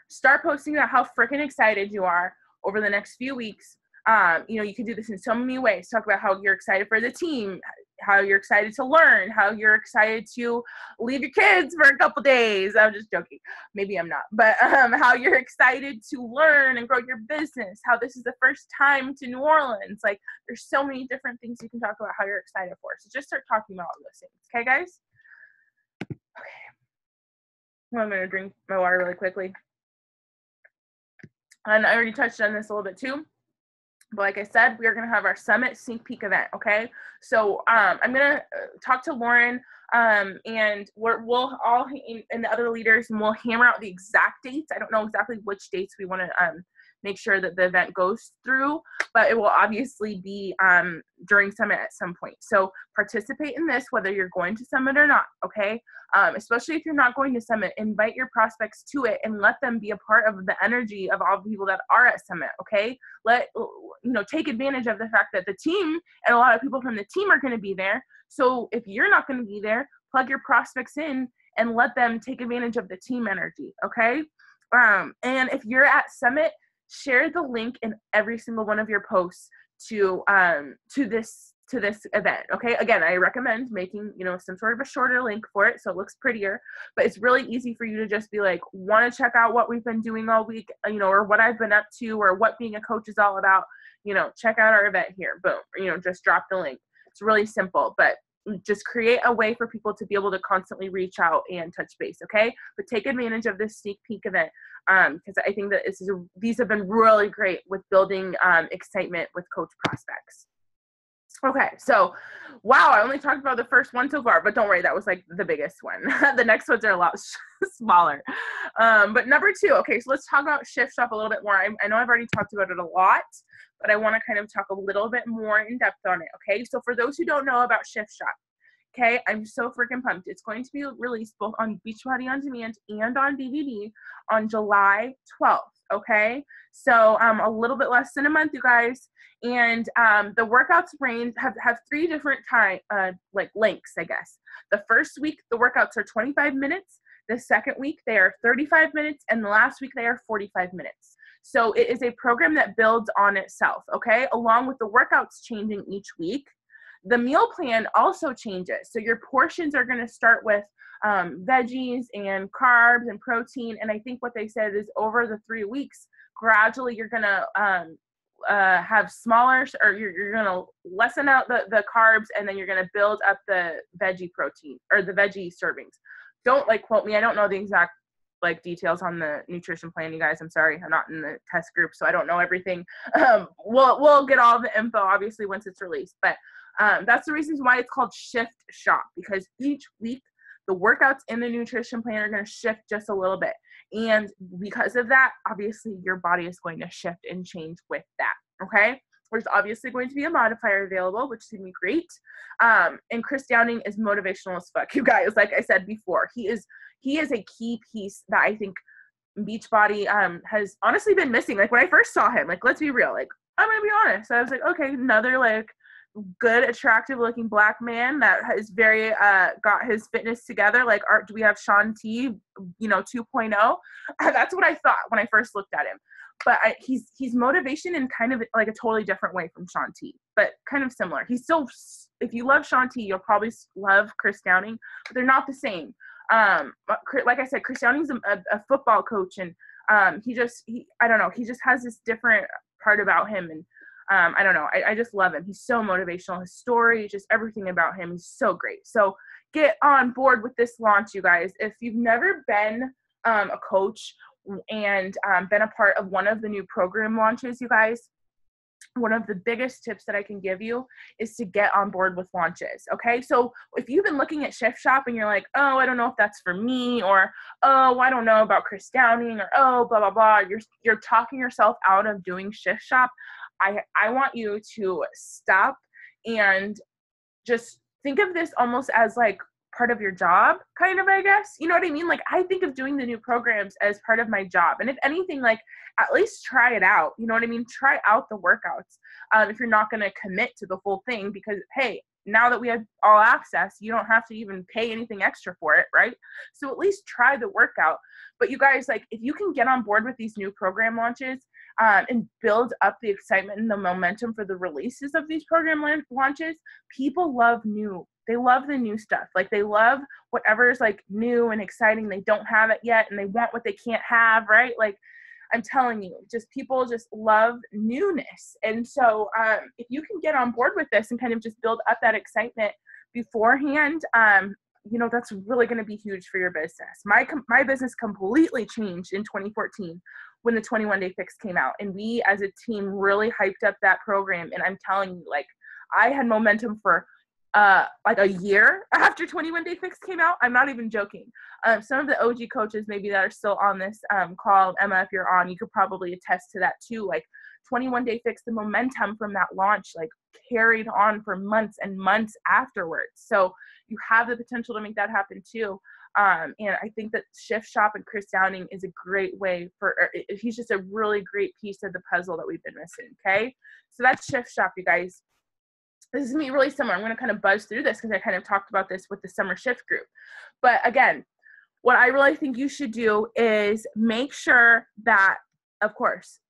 start posting about how freaking excited you are over the next few weeks. You know, you can do this in so many ways. Talk about how you're excited for the team, how you're excited to learn, how you're excited to leave your kids for a couple days. I'm just joking. Maybe I'm not. But how you're excited to learn and grow your business, how this is the first time to New Orleans. Like, there's so many different things you can talk about how you're excited for. So just start talking about all those things. Okay, guys? Okay. Well, I'm going to drink my water really quickly. And I already touched on this a little bit too. But like I said, we are going to have our Summit sneak peek event, okay? So I'm going to talk to Lauren, and we'll all, and the other leaders, and we'll hammer out the exact dates. I don't know exactly which dates we want to make sure that the event goes through, but it will obviously be during Summit at some point. So participate in this, whether you're going to Summit or not, okay? Especially if you're not going to Summit, invite your prospects to it and let them be a part of the energy of all the people that are at Summit, okay? Take advantage of the fact that the team and a lot of people from the team are going to be there. So if you're not going to be there, plug your prospects in and let them take advantage of the team energy, okay? And if you're at Summit, share the link in every single one of your posts to this event, okay? Again, I recommend making, some sort of a shorter link for it so it looks prettier, but it's really easy for you to just be like, want to check out what we've been doing all week, or what I've been up to, or what being a coach is all about, check out our event here, boom, just drop the link. It's really simple, but just create a way for people to be able to constantly reach out and touch base, okay? But take advantage of this sneak peek event, because I think that these have been really great with building excitement with coach prospects. Okay, so wow, I only talked about the first one so far, but don't worry, that was like the biggest one. The next ones are a lot smaller. But number 2, okay, so let's talk about Shift Shop a little bit more. I know I've already talked about it a lot, but I want to kind of talk a little bit more in depth on it, okay? So for those who don't know about Shift Shop, okay, I'm so freaking pumped. It's going to be released both on Beachbody On Demand and on DVD on July 12th, okay? So a little bit less than a month, you guys. And the workouts range have 3 different lengths, I guess. The first week, the workouts are 25 minutes. The second week, they are 35 minutes, and the last week, they are 45 minutes. So it is a program that builds on itself, okay? Along with the workouts changing each week, the meal plan also changes. So your portions are going to start with veggies and carbs and protein. And I think what they said is over the 3 weeks, gradually you're going to have smaller, or you're going to lessen out the carbs, and then you're going to build up the veggie protein or the veggie servings. Don't like quote me. I don't know the exact like details on the nutrition plan, you guys. I'm sorry. I'm not in the test group, so I don't know everything. We'll get all the info obviously once it's released, but that's the reasons why it's called Shift Shop, because each week the workouts in the nutrition plan are going to shift just a little bit. And because of that, obviously your body is going to shift and change with that. Okay. There's obviously going to be a modifier available, which is going to be great. And Chris Downing is motivational as fuck, you guys. Like I said before, he is a key piece that I think Beachbody has honestly been missing. Like when I first saw him, like, let's be real, like, I'm going to be honest. I was like, okay, another like good, attractive looking black man that is very, got his fitness together. Like, do we have Shaun T, 2.0? That's what I thought when I first looked at him. But he's motivation in kind of like a totally different way from Shaun T, but kind of similar. He's still, if you love Shaun T, you'll probably love Chris Downing, but they're not the same. Like I said, Chris Downing's a football coach, and I don't know, he just has this different part about him, and I don't know, I just love him. He's so motivational. His story, just everything about him, he's so great. So get on board with this launch, you guys. If you've never been a coach and been a part of one of the new program launches, you guys, one of the biggest tips that I can give you is to get on board with launches. Okay. So if you've been looking at Shift Shop and you're like, oh, I don't know if that's for me, or, oh, I don't know about Chris Downing, or, oh, blah, blah, blah. You're talking yourself out of doing Shift Shop. I want you to stop and just think of this almost as like part of your job, kind of, I guess. You know what I mean? Like, I think of doing the new programs as part of my job. And if anything, like, at least try it out. You know what I mean? Try out the workouts if you're not going to commit to the whole thing, because, hey, now that we have all access, you don't have to even pay anything extra for it, right? So at least try the workout. But you guys, like, if you can get on board with these new program launches and build up the excitement and the momentum for the releases of these program launches, people love new. They love the new stuff. Like, they love whatever's like new and exciting. They don't have it yet, and they want what they can't have, right? Like, I'm telling you, just people just love newness. And so if you can get on board with this and kind of just build up that excitement beforehand, that's really going to be huge for your business. My business completely changed in 2014 when the 21-day fix came out. And we as a team really hyped up that program. And I'm telling you, like, I had momentum for like a year after 21-day fix came out. I'm not even joking. Some of the OG coaches maybe that are still on this call, Emma, if you're on, you could probably attest to that too. Like, 21-day fix, the momentum from that launch like carried on for months and months afterwards. So you have the potential to make that happen too. And I think that Shift Shop and Chris Downing is a great way he's just a really great piece of the puzzle that we've been missing. Okay. So that's Shift Shop, you guys. This is going to be really similar. I'm going to kind of buzz through this because I kind of talked about this with the summer shift group. But again, what I really think you should do is make sure that, of course,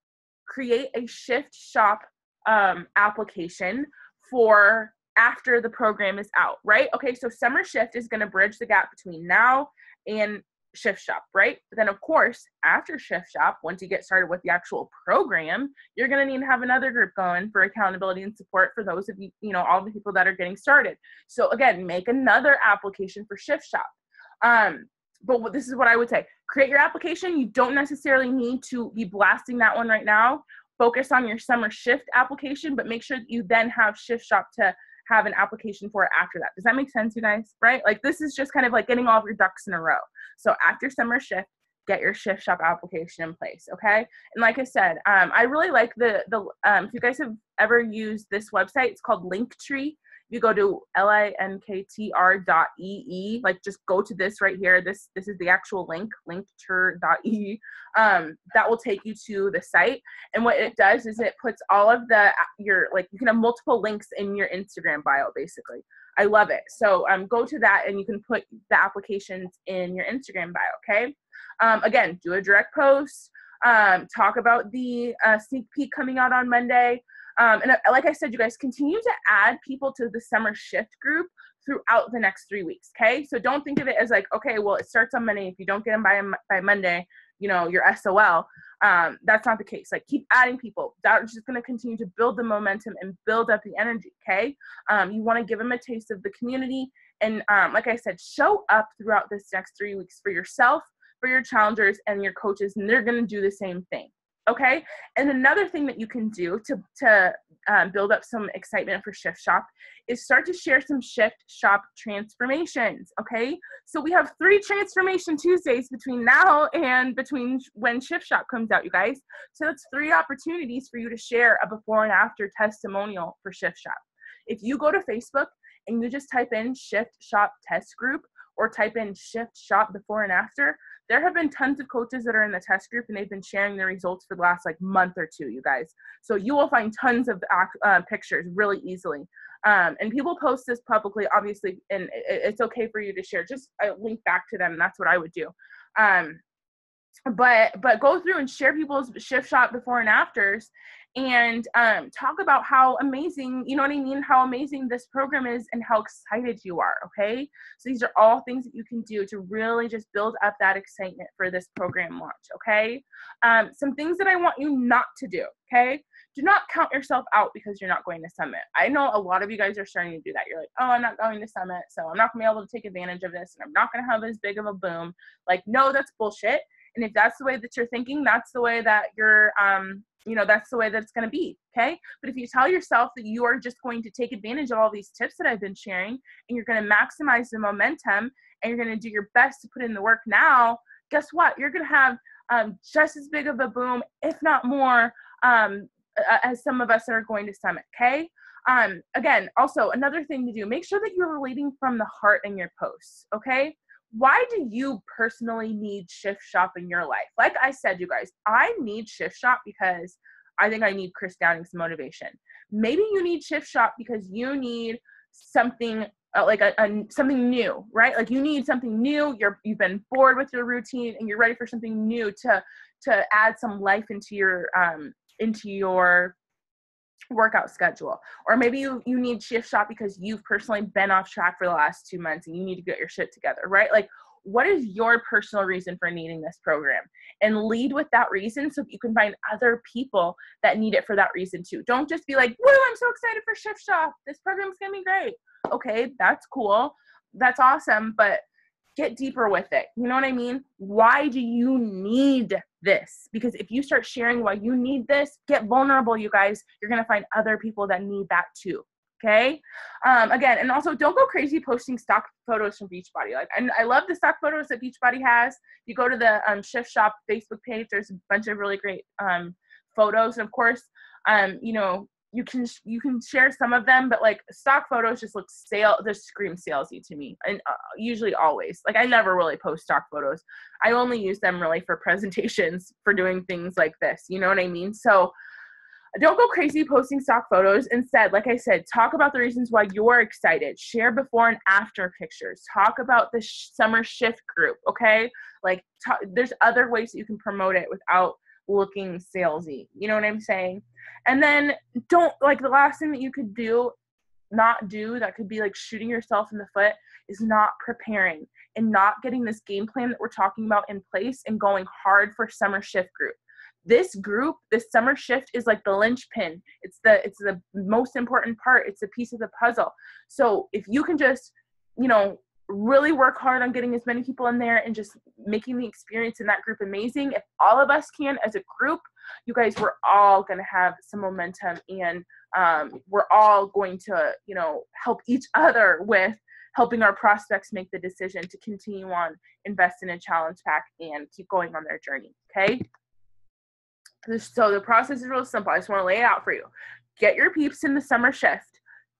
create a Shift Shop application for after the program is out, right? Okay, so summer shift is going to bridge the gap between now and Shift Shop, right? But then, of course, after Shift Shop, once you get started with the actual program, you're going to need to have another group going for accountability and support for those of you, all the people that are getting started. So again, make another application for Shift Shop. But this is what I would say. Create your application. You don't necessarily need to be blasting that one right now. Focus on your summer shift application, but make sure that you then have Shift Shop to have an application for it after that. Does that make sense, you guys? Right? Like, this is just kind of like getting all of your ducks in a row. So after summer shift, get your Shift Shop application in place. Okay. And like I said, I really like if you guys have ever used this website, it's called Linktree. You go to linktr.ee, like, just go to this right here. This is the actual link, linktr.ee. That will take you to the site. And what it does is it puts all of you can have multiple links in your Instagram bio, basically. I love it. So go to that and you can put the applications in your Instagram bio, okay? Again, do a direct post, talk about the sneak peek coming out on Monday. And like I said, you guys continue to add people to the summer shift group throughout the next 3 weeks, okay? So don't think of it as like, okay, well, it starts on Monday. If you don't get them by Monday, you know, you're SOL. That's not the case. Like, keep adding people. That's just going to continue to build the momentum and build up the energy, okay? You want to give them a taste of the community. And like I said, show up throughout this next 3 weeks for yourself, for your challengers, and your coaches, and they're going to do the same thing. Okay. And another thing that you can do to build up some excitement for Shift Shop is start to share some Shift Shop transformations. Okay. So we have 3 transformation Tuesdays between now and between when Shift Shop comes out, you guys. So that's 3 opportunities for you to share a before and after testimonial for Shift Shop. If you go to Facebook and you just type in Shift Shop test group or type in Shift Shop before and after, there have been tons of coaches that are in the test group and they've been sharing their results for the last like month or 2, you guys. So you will find tons of pictures really easily. And people post this publicly, obviously, and it's okay for you to share. Just link back to them. And that's what I would do. But go through and share people's Shift Shop before and afters and talk about how amazing, you know what I mean, how amazing this program is and how excited you are, okay? So these are all things that you can do to really just build up that excitement for this program launch, okay? Some things that I want you not to do, okay? Do not count yourself out because you're not going to Summit. I know a lot of you guys are starting to do that. You're like, oh, I'm not going to Summit, so I'm not going to be able to take advantage of this, and I'm not going to have as big of a boom. Like, no, that's bullshit. And if that's the way that you're thinking, that's the way that you're, that's the way that it's going to be, okay? But if you tell yourself that you are just going to take advantage of all these tips that I've been sharing, and you're going to maximize the momentum, and you're going to do your best to put in the work now, guess what? You're going to have just as big of a boom, if not more, as some of us that are going to Summit, okay? Again, also, another thing to do, make sure that you're leading from the heart in your posts, okay? Why do you personally need Shift Shop in your life? Like I said, you guys, I need Shift Shop because I think I need Chris Downing's motivation. Maybe you need Shift Shop because you need something like something new, right? Like you need something new. You've been bored with your routine and you're ready for something new to add some life into your workout schedule. Or maybe you need Shift Shop because you've personally been off track for the last 2 months and you need to get your shit together, right? Like, what is your personal reason for needing this program? And lead with that reason so that you can find other people that need it for that reason too. Don't just be like, whoa, I'm so excited for Shift Shop. This program's gonna be great. Okay, that's cool. That's awesome, but get deeper with it. You know what I mean? Why do you need this? Because if you start sharing why you need this, get vulnerable, you guys. You're going to find other people that need that too. Okay. Again, and also don't go crazy posting stock photos from Beachbody. Like, and I love the stock photos that Beachbody has. You go to the Shift Shop Facebook page. There's a bunch of really great photos. And of course, you can share some of them, but like stock photos just look just scream salesy to me. And usually always, like I never really post stock photos. I only use them really for presentations for doing things like this. You know what I mean? So don't go crazy posting stock photos. Instead, like I said, talk about the reasons why you're excited. Share before and after pictures. Talk about the summer shift group. Okay. Like there's other ways that you can promote it without looking salesy. You know what I'm saying? And then don't, like, the last thing that you could not do that could be like shooting yourself in the foot is not preparing and not getting this game plan that we're talking about in place and going hard for summer shift group. This summer shift is like the linchpin. It's the most important part. It's a piece of the puzzle. So if you can just, really work hard on getting as many people in there and just making the experience in that group amazing. If all of us can as a group, you guys, we're all going to have some momentum and we're all going to, help each other with helping our prospects make the decision to continue on, invest in a challenge pack and keep going on their journey. Okay. So the process is real simple. I just want to lay it out for you. Get your peeps in the summer shift.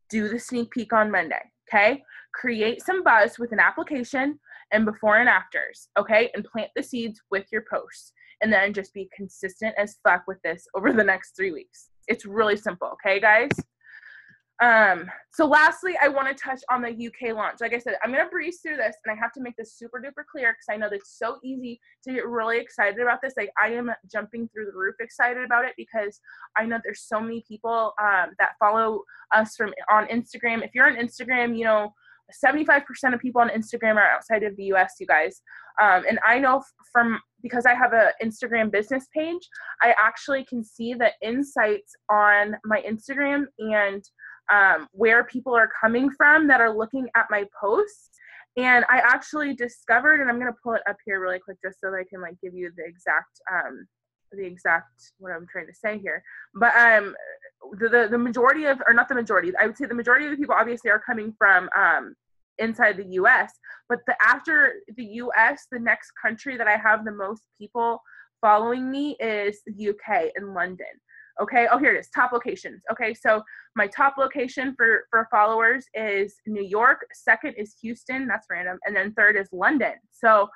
Do the sneak peek on Monday. Okay. Create some buzz with an application and before and afters. Okay. And plant the seeds with your posts. And then just be consistent as fuck with this over the next 3 weeks. It's really simple. Okay, guys? So lastly, I want to touch on the UK launch. Like I said, I'm going to breeze through this, and I have to make this super duper clear because I know that it's so easy to get really excited about this. Like, I am jumping through the roof excited about it because I know there's so many people that follow us on Instagram. If you're on Instagram, you know, 75% of people on Instagram are outside of the US, you guys. And I know because I have an Instagram business page, I actually can see the insights on my Instagram and where people are coming from that are looking at my posts. And I actually discovered, and I'm going to pull it up here really quick just so that I can like give you the exact what I'm trying to say here. But the majority of, or not the majority, I would say the majority of the people obviously are coming from inside the US, but after the US, the next country that I have the most people following me is the UK and London. Okay, oh, here it is, top locations. Okay, so my top location for followers is New York, second is Houston, that's random, and then third is London. So,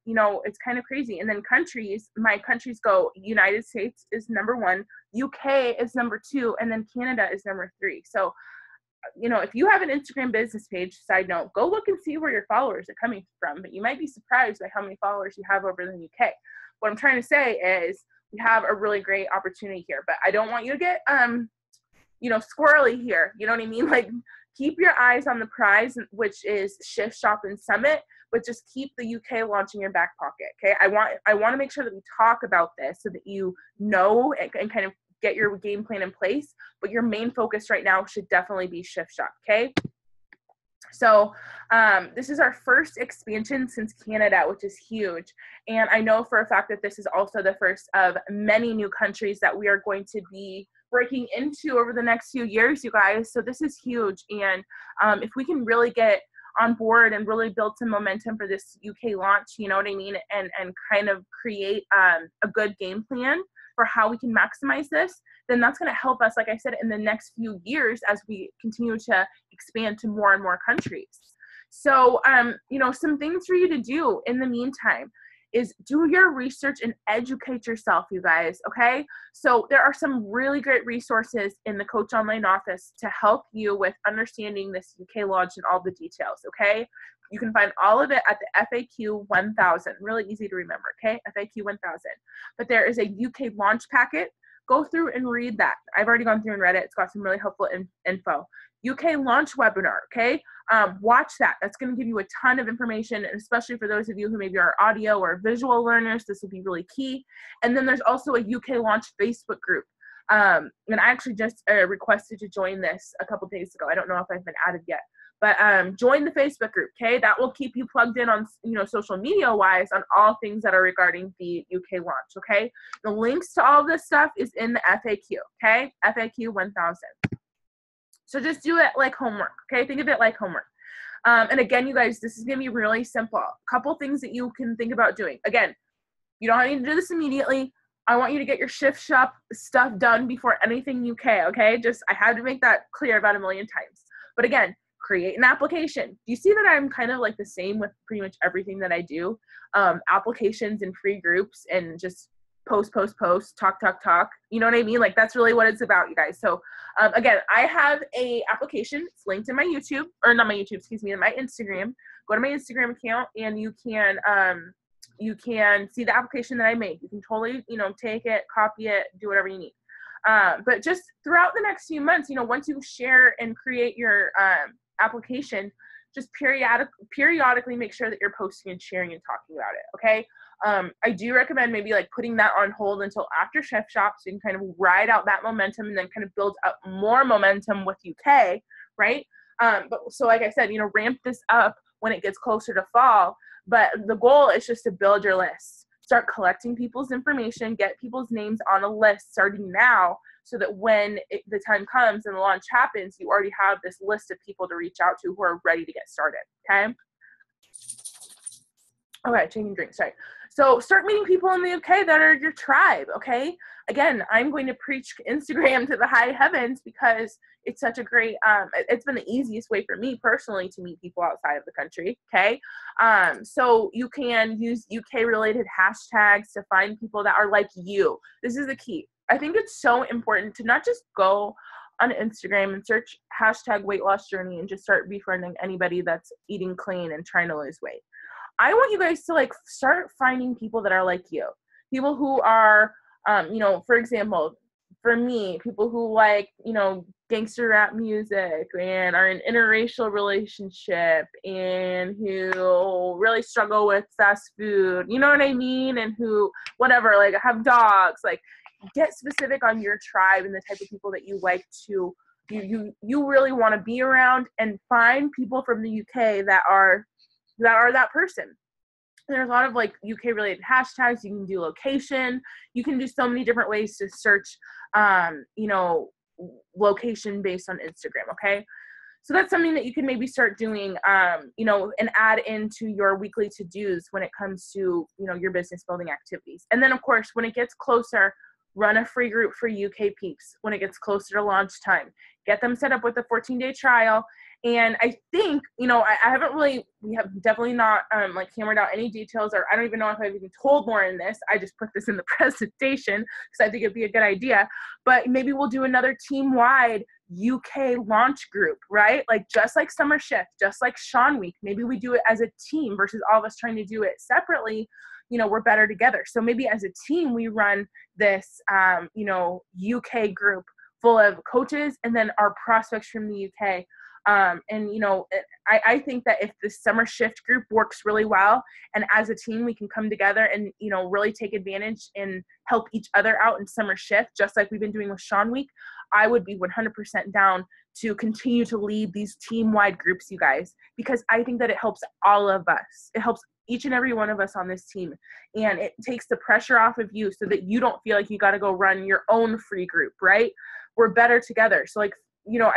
you know, it's kind of crazy. And then countries, my countries go, United States is number 1, UK is number 2, and then Canada is number 3. So, you know, if you have an Instagram business page, side note, go look and see where your followers are coming from, but you might be surprised by how many followers you have over in the UK. What I'm trying to say is, we have a really great opportunity here, but I don't want you to get, you know, squirrely here. You know what I mean? Like, keep your eyes on the prize, which is Shift Shop and Summit, but just keep the UK launch in your back pocket. Okay. I want to make sure that we talk about this so that you know and kind of get your game plan in place, but your main focus right now should definitely be Shift Shop. Okay. So this is our first expansion since Canada, which is huge. And I know for a fact that this is also the first of many new countries that we are going to be breaking into over the next few years, you guys. So this is huge. And if we can really get on board and really build some momentum for this UK launch, you know what I mean? And kind of create a good game plan for how we can maximize this, then that's going to help us, like I said, in the next few years as we continue to expand to more and more countries. So, you know, some things for you to do in the meantime is do your research and educate yourself, you guys, okay? So there are some really great resources in the Coach Online office to help you with understanding this UK launch and all the details, okay? You can find all of it at the FAQ 1000. Really easy to remember, okay? FAQ 1000. But there is a UK launch packet. Go through and read that. I've already gone through and read it. It's got some really helpful info. UK launch webinar, okay? Watch that. That's going to give you a ton of information, and especially for those of you who maybe are audio or visual learners, this will be really key. And then there's also a UK launch Facebook group. And I actually just requested to join this a couple days ago. I don't know if I've been added yet. But join the Facebook group, okay? That will keep you plugged in on, you know, social media-wise on all things that are regarding the UK launch, okay? The links to all of this stuff is in the FAQ, okay? FAQ 1000. So just do it like homework, okay? Think of it like homework. And again, you guys, this is going to be really simple. A couple things that you can think about doing. Again, you don't need to do this immediately. I want you to get your Shift Shop stuff done before anything UK, okay? Just, I had to make that clear about a million times. But again, create an application. Do you see that I'm kind of like the same with pretty much everything that I do? Applications and free groups and just post, talk. You know what I mean? Like, that's really what it's about, you guys. So again, I have a application. It's linked in my YouTube, or not my YouTube, excuse me, in my Instagram. Go to my Instagram account and you can see the application that I made. You can totally, you know, take it, copy it, do whatever you need. But just throughout the next few months, you know, once you share and create your application, just periodically make sure that you're posting and sharing and talking about it, okay? I do recommend maybe like putting that on hold until after Shift Shop so you can kind of ride out that momentum and then kind of build up more momentum with UK, right? But so like I said, you know, ramp this up when it gets closer to fall, but the goal is just to build your list. Start collecting people's information, get people's names on a list starting now so that when the time comes and the launch happens, you already have this list of people to reach out to who are ready to get started, okay? Okay, taking drinks, sorry. So start meeting people in the UK that are your tribe, okay? Again, I'm going to preach Instagram to the high heavens because it's such a great, it's been the easiest way for me personally to meet people outside of the country, okay? So you can use UK-related hashtags to find people that are like you. This is the key. I think it's so important to not just go on Instagram and search hashtag weight loss journey and just start befriending anybody that's eating clean and trying to lose weight. I want you guys to like start finding people that are like you, people who are, for example, for me, people who like, gangster rap music and are in interracial relationship and who really struggle with fast food, you know what I mean? And who, whatever, like have dogs, like get specific on your tribe and the type of people that you like to, you really want to be around, and find people from the UK that are that person. There's a lot of like UK related hashtags. You can do location. You can do so many different ways to search, location based on Instagram. Okay. So that's something that you can maybe start doing, and add into your weekly to-dos when it comes to, your business building activities. And then of course, when it gets closer, run a free group for UK peeps. When it gets closer to launch time, get them set up with a 14-day trial. And I think, we have definitely not hammered out any details, or I don't even know if I've even told more in this. I just put this in the presentation because I think it'd be a good idea. But maybe we'll do another team-wide UK launch group, right? Like just like Summer Shift, just like Sean Week. Maybe we do it as a team versus all of us trying to do it separately. We're better together. So maybe as a team, we run this, UK group full of coaches and then our prospects from the UK. I think that if the Summer Shift group works really well, and as a team, we can come together and, really take advantage and help each other out in Summer Shift, just like we've been doing with Sean Week, I would be 100% down to continue to lead these team-wide groups, you guys, because I think that it helps all of us. It helps each and every one of us on this team. And it takes the pressure off of you so that you don't feel like you got to go run your own free group, right? We're better together. So I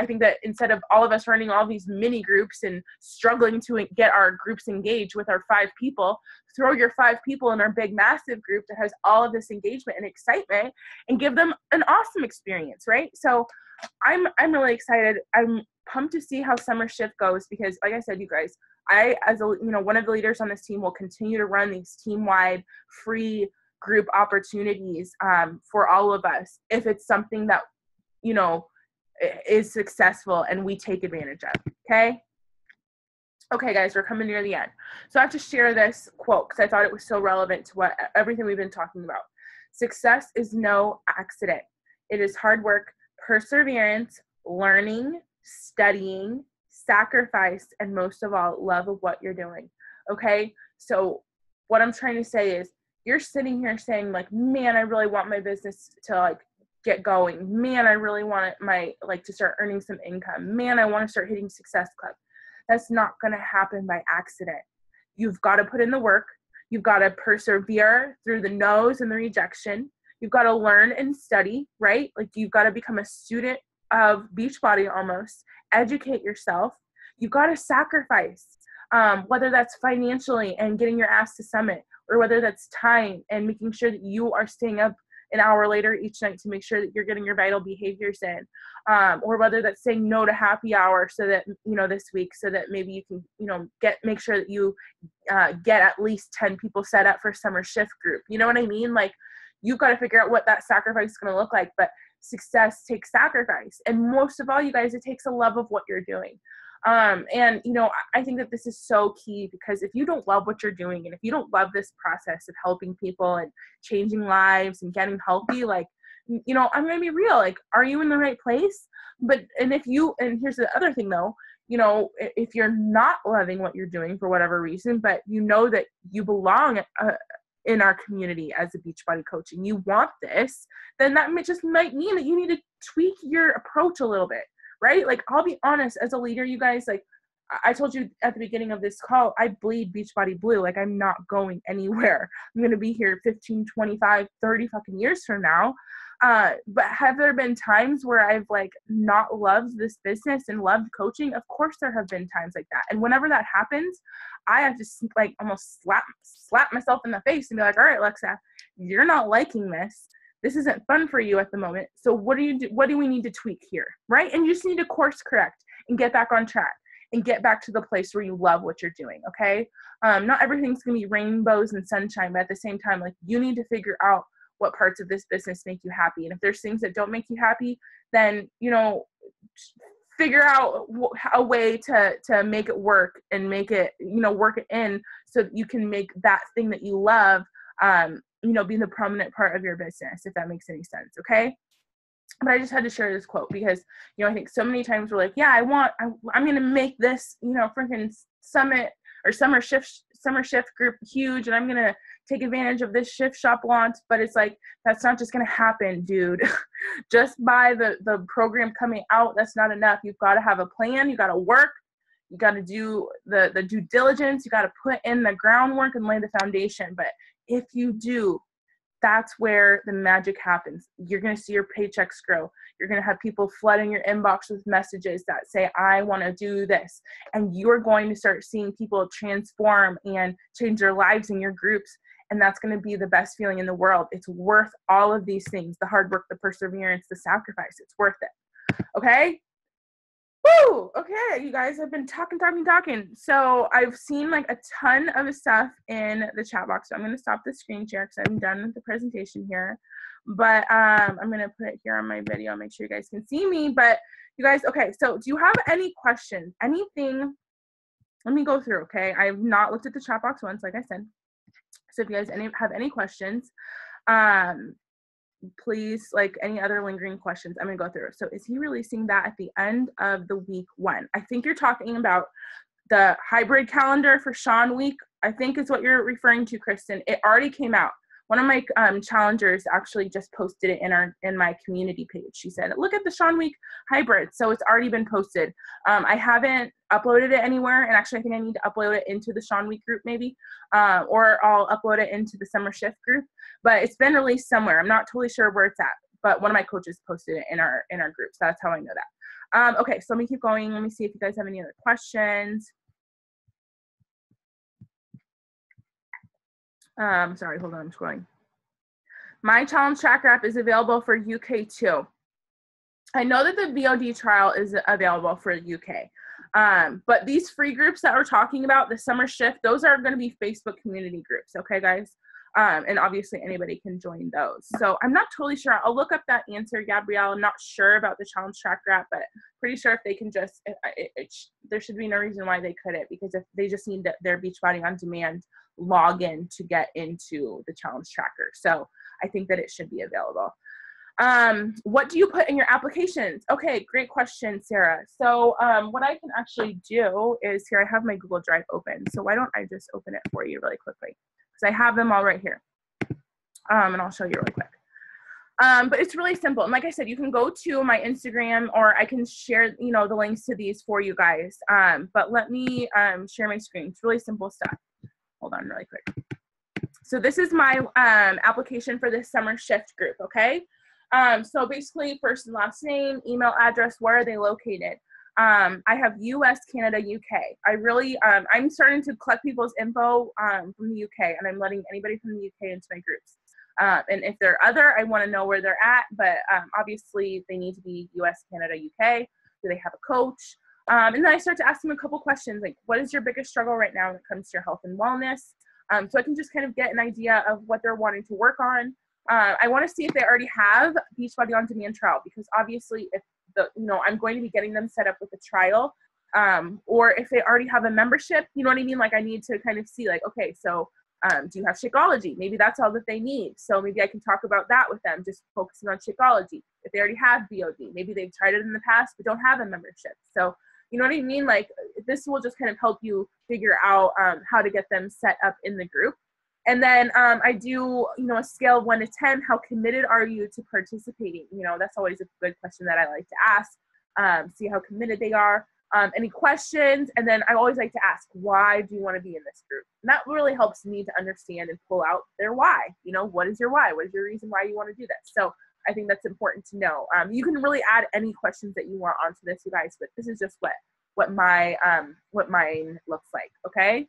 think that instead of all of us running all these mini groups and struggling to get our groups engaged with our 5 people, throw your 5 people in our big, massive group that has all of this engagement and excitement and give them an awesome experience, right? So I'm really excited. I'm pumped to see how Summer Shift goes because, like I said, you guys, I, as one of the leaders on this team, will continue to run these team-wide free group opportunities for all of us if it's something that, is successful and we take advantage of. Okay, guys, we're coming near the end. So I have to share this quote because I thought it was so relevant to everything we've been talking about. Success is no accident. It is hard work, perseverance, learning, studying, sacrifice, and most of all, love of what you're doing. Okay, so what I'm trying to say is you're sitting here saying like, man, I really want my business to get going. Man, I really want to start earning some income. Man, I want to start hitting Success Club. That's not going to happen by accident. You've got to put in the work. You've got to persevere through the no's and the rejection. You've got to learn and study, right? Like you've got to become a student of Beachbody almost. Educate yourself. You've got to sacrifice, whether that's financially and getting your ass to Summit, or whether that's time and making sure that you are staying up an hour later each night to make sure that you're getting your vital behaviors in, or whether that's saying no to happy hour so that, this week, so that maybe you can, make sure that you get at least 10 people set up for Summer Shift group. You know what I mean? Like you've got to figure out what that sacrifice is going to look like, but success takes sacrifice. And most of all, you guys, it takes a love of what you're doing. I think that this is so key because if you don't love what you're doing and if you don't love this process of helping people and changing lives and getting healthy, I'm going to be real. Like, are you in the right place? And here's the other thing though, if you're not loving what you're doing for whatever reason, but that you belong in our community as a Beachbody coach and you want this, then that just might mean that you need to tweak your approach a little bit. Right? Like, I'll be honest, as a leader, you guys, like I told you at the beginning of this call, I bleed Beachbody blue. Like, I'm not going anywhere. I'm going to be here 15, 25, 30 fucking years from now. But have there been times where I've not loved this business and loved coaching? Of course there have been times like that. And whenever that happens, I have to almost slap myself in the face and be like, all right, Alexa, you're not liking this. This isn't fun for you at the moment. So what do we need to tweak here, right? And you just need to course correct and get back on track and get back to the place where you love what you're doing, okay? Not everything's going to be rainbows and sunshine, but at the same time, you need to figure out what parts of this business make you happy. And if there's things that don't make you happy, then, you know, figure out a way to make it work and make it, you know, work it in so that you can make that thing that you love, you know, be the prominent part of your business, if that makes any sense. Okay. But I just had to share this quote because, you know, I think so many times we're like, yeah, I'm going to make this, you know, freaking summit or summer shift group huge, and I'm going to take advantage of this shift shop launch. But it's like, that's not just going to happen, dude. Just by the program coming out, that's not enough. You've got to have a plan. You got to work. You got to do the due diligence. You got to put in the groundwork and lay the foundation. But if you do, that's where the magic happens. You're going to see your paychecks grow. You're going to have people flooding your inbox with messages that say, I want to do this. And you're going to start seeing people transform and change their lives in your groups. And that's going to be the best feeling in the world. It's worth all of these things, the hard work, the perseverance, the sacrifice. It's worth it. Okay? Woo! Okay, you guys have been talking. So I've seen like a ton of stuff in the chat box. So I'm going to stop the screen share because I'm done with the presentation here. But I'm going to put it here on my video. Make sure you guys can see me. But you guys, okay, so do you have any questions? Anything? Let me go through, okay? I have not looked at the chat box once, like I said. So if you guys have any questions, please, like any other lingering questions, I'm gonna go through. So is he releasing that at the end of the week 1? I think you're talking about the hybrid calendar for Sean week, I think is what you're referring to, Kristen. It already came out. One of my challengers actually just posted it in my community page. She said, look at the Sean week hybrid. So it's already been posted. I haven't uploaded it anywhere. And actually I think I need to upload it into the Sean week group maybe, or I'll upload it into the summer shift group, but it's been released somewhere. I'm not totally sure where it's at, but one of my coaches posted it in our group. So that's how I know that. Okay, so let me keep going. Let me see if you guys have any other questions. Sorry, hold on, I'm scrolling. My challenge tracker app is available for UK too. I know that the VOD trial is available for UK, but these free groups that we're talking about, the summer shift, those are going to be Facebook community groups, okay, guys? And obviously anybody can join those. So I'm not totally sure. I'll look up that answer, Gabrielle. I'm not sure about the challenge tracker app, but pretty sure if they can just, there should be no reason why they couldn't, because if they just need their Beachbody On Demand login to get into the challenge tracker. So I think that it should be available. What do you put in your applications? Okay, great question, Sarah. So what I can actually do is, here I have my Google Drive open. So why don't I just open it for you really quickly? Because I have them all right here. And I'll show you really quick. But it's really simple. And like I said, you can go to my Instagram, or I can share, you know, the links to these for you guys. But let me share my screen. It's really simple stuff. Hold on really quick. So this is my application for this summer shift group, okay? So basically first and last name, email address, where are they located? I have US, Canada, UK. I really, I'm starting to collect people's info from the UK, and I'm letting anybody from the UK into my groups. And if they're other, I want to know where they're at, but obviously they need to be US, Canada, UK. Do they have a coach? And then I start to ask them a couple questions, like, what is your biggest struggle right now when it comes to your health and wellness? So I can just kind of get an idea of what they're wanting to work on. I want to see if they already have Beachbody On Demand trial, because obviously if I'm going to be getting them set up with a trial, or if they already have a membership, you know what I mean? Like I need to kind of see like, okay, so do you have Shakeology? Maybe that's all that they need. So maybe I can talk about that with them, just focusing on Shakeology. If they already have BOD, maybe they've tried it in the past, but don't have a membership. So you know what I mean? Like this will just kind of help you figure out how to get them set up in the group. And then I do, a scale of 1 to 10, how committed are you to participating? That's always a good question that I like to ask, see how committed they are. Any questions? And then I always like to ask, why do you want to be in this group? And that really helps me to understand and pull out their why. What is your why? What is your reason why you want to do this? So I think that's important to know. You can really add any questions that you want onto this, you guys, but this is just what mine looks like, okay?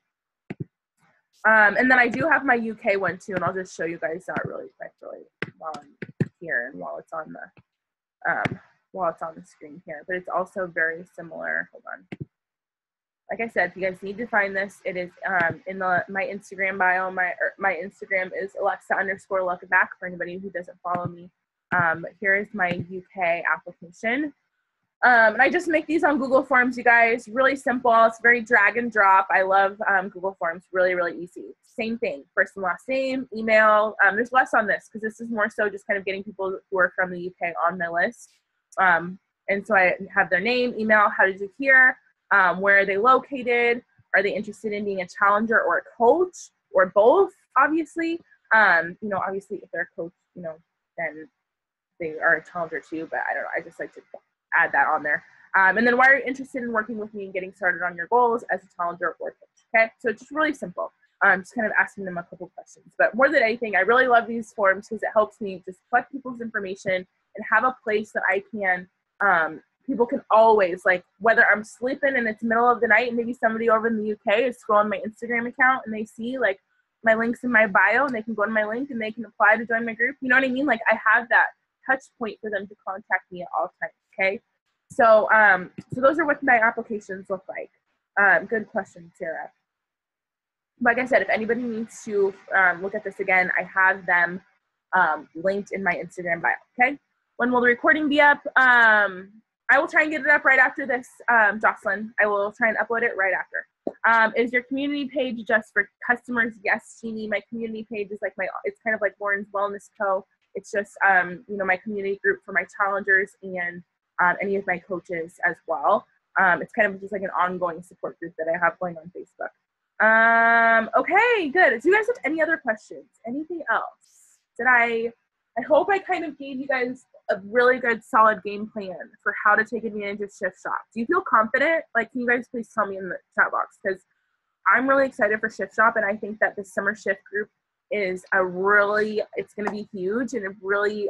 And then I do have my UK one too, and I'll just show you guys that really quick, while I'm here and while it's on the screen here. But it's also very similar. Hold on. like I said, if you guys need to find this, it is in my Instagram bio. My Instagram is Alexa_welcome for anybody who doesn't follow me. Here is my UK application. And I just make these on Google Forms, you guys. Really simple. It's very drag and drop. I love Google Forms. Really, really easy. Same thing. First and last name, email. There's less on this because this is more so just kind of getting people who are from the UK on my list. And so I have their name, email, how did you hear, where are they located, are they interested in being a challenger or a coach, or both, obviously. Obviously if they're a coach, then they are a challenger too, but I don't know, I just like to add that on there. And then why are you interested in working with me and getting started on your goals as a challenger or coach, okay? So it's just really simple. Just kind of asking them a couple questions. But more than anything, I really love these forms because it helps me just collect people's information and have a place that I can, people can always, like, whether I'm sleeping and it's middle of the night and maybe somebody over in the UK is scrolling my Instagram account and they see, like, my links in my bio and they can go to my link and they can apply to join my group. You know what I mean? Like, I have that touch point for them to contact me at all times, okay? So, so those are what my applications look like. Good question, Sarah. Like I said, if anybody needs to look at this again, I have them linked in my Instagram bio, okay? When will the recording be up? I will try and get it up right after this, Jocelyn. I will try and upload it right after. Is your community page just for customers? Yes, Jeannie. My community page is like it's kind of like Lauren's Wellness Co. It's just, my community group for my challengers and any of my coaches as well. It's kind of just like an ongoing support group that I have going on Facebook. Okay, good. Do you guys have any other questions? Anything else? I hope I kind of gave you guys a really good solid game plan for how to take advantage of Shift Shop. Do you feel confident? Like, can you guys please tell me in the chat box? Because I'm really excited for Shift Shop, and I think that the summer shift group is it's going to be huge and really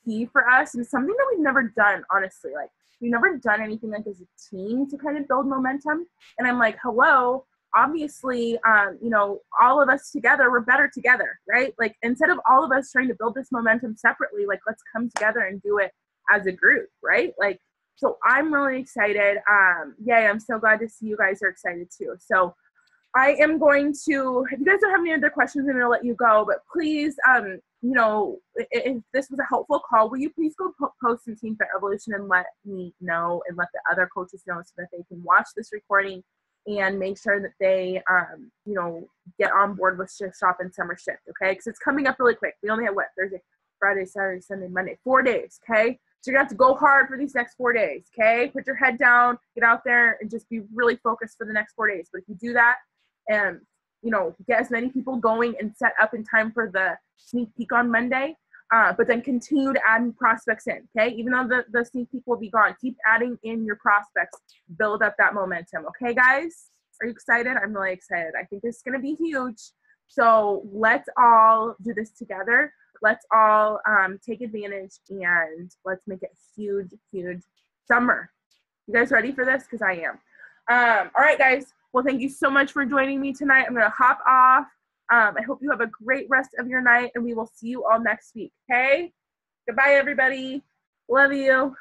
key for us, and something that we've never done, honestly. Like, we've never done anything like as a team to kind of build momentum. And I'm like, hello, obviously, all of us together, we're better together, right? Like, instead of all of us trying to build this momentum separately, like, let's come together and do it as a group, right? Like, so I'm really excited. Yay, I'm so glad to see you guys are excited too. So I am going to, if you guys don't have any other questions, I'm going to let you go, but please, if this was a helpful call, will you please go post in Team Fit Revolution and let me know and let the other coaches know so that they can watch this recording and make sure that they, get on board with Shift Shop and Summer Shift, okay? Because it's coming up really quick. We only have, Thursday, Friday, Saturday, Sunday, Monday, 4 days, okay? So you're going to have to go hard for these next 4 days, okay? Put your head down, get out there, and just be really focused for the next 4 days. But if you do that and, get as many people going and set up in time for the sneak peek on Monday, but then continue to add prospects in, okay? Even though the sneak peek will be gone, keep adding in your prospects, build up that momentum, okay, guys? Are you excited? I'm really excited. I think this is going to be huge. So let's all do this together. Let's all take advantage, and let's make it huge, huge summer. You guys ready for this? Because I am. All right, guys. Well, thank you so much for joining me tonight. I'm going to hop off. I hope you have a great rest of your night, and we will see you all next week, okay? Goodbye, everybody. Love you.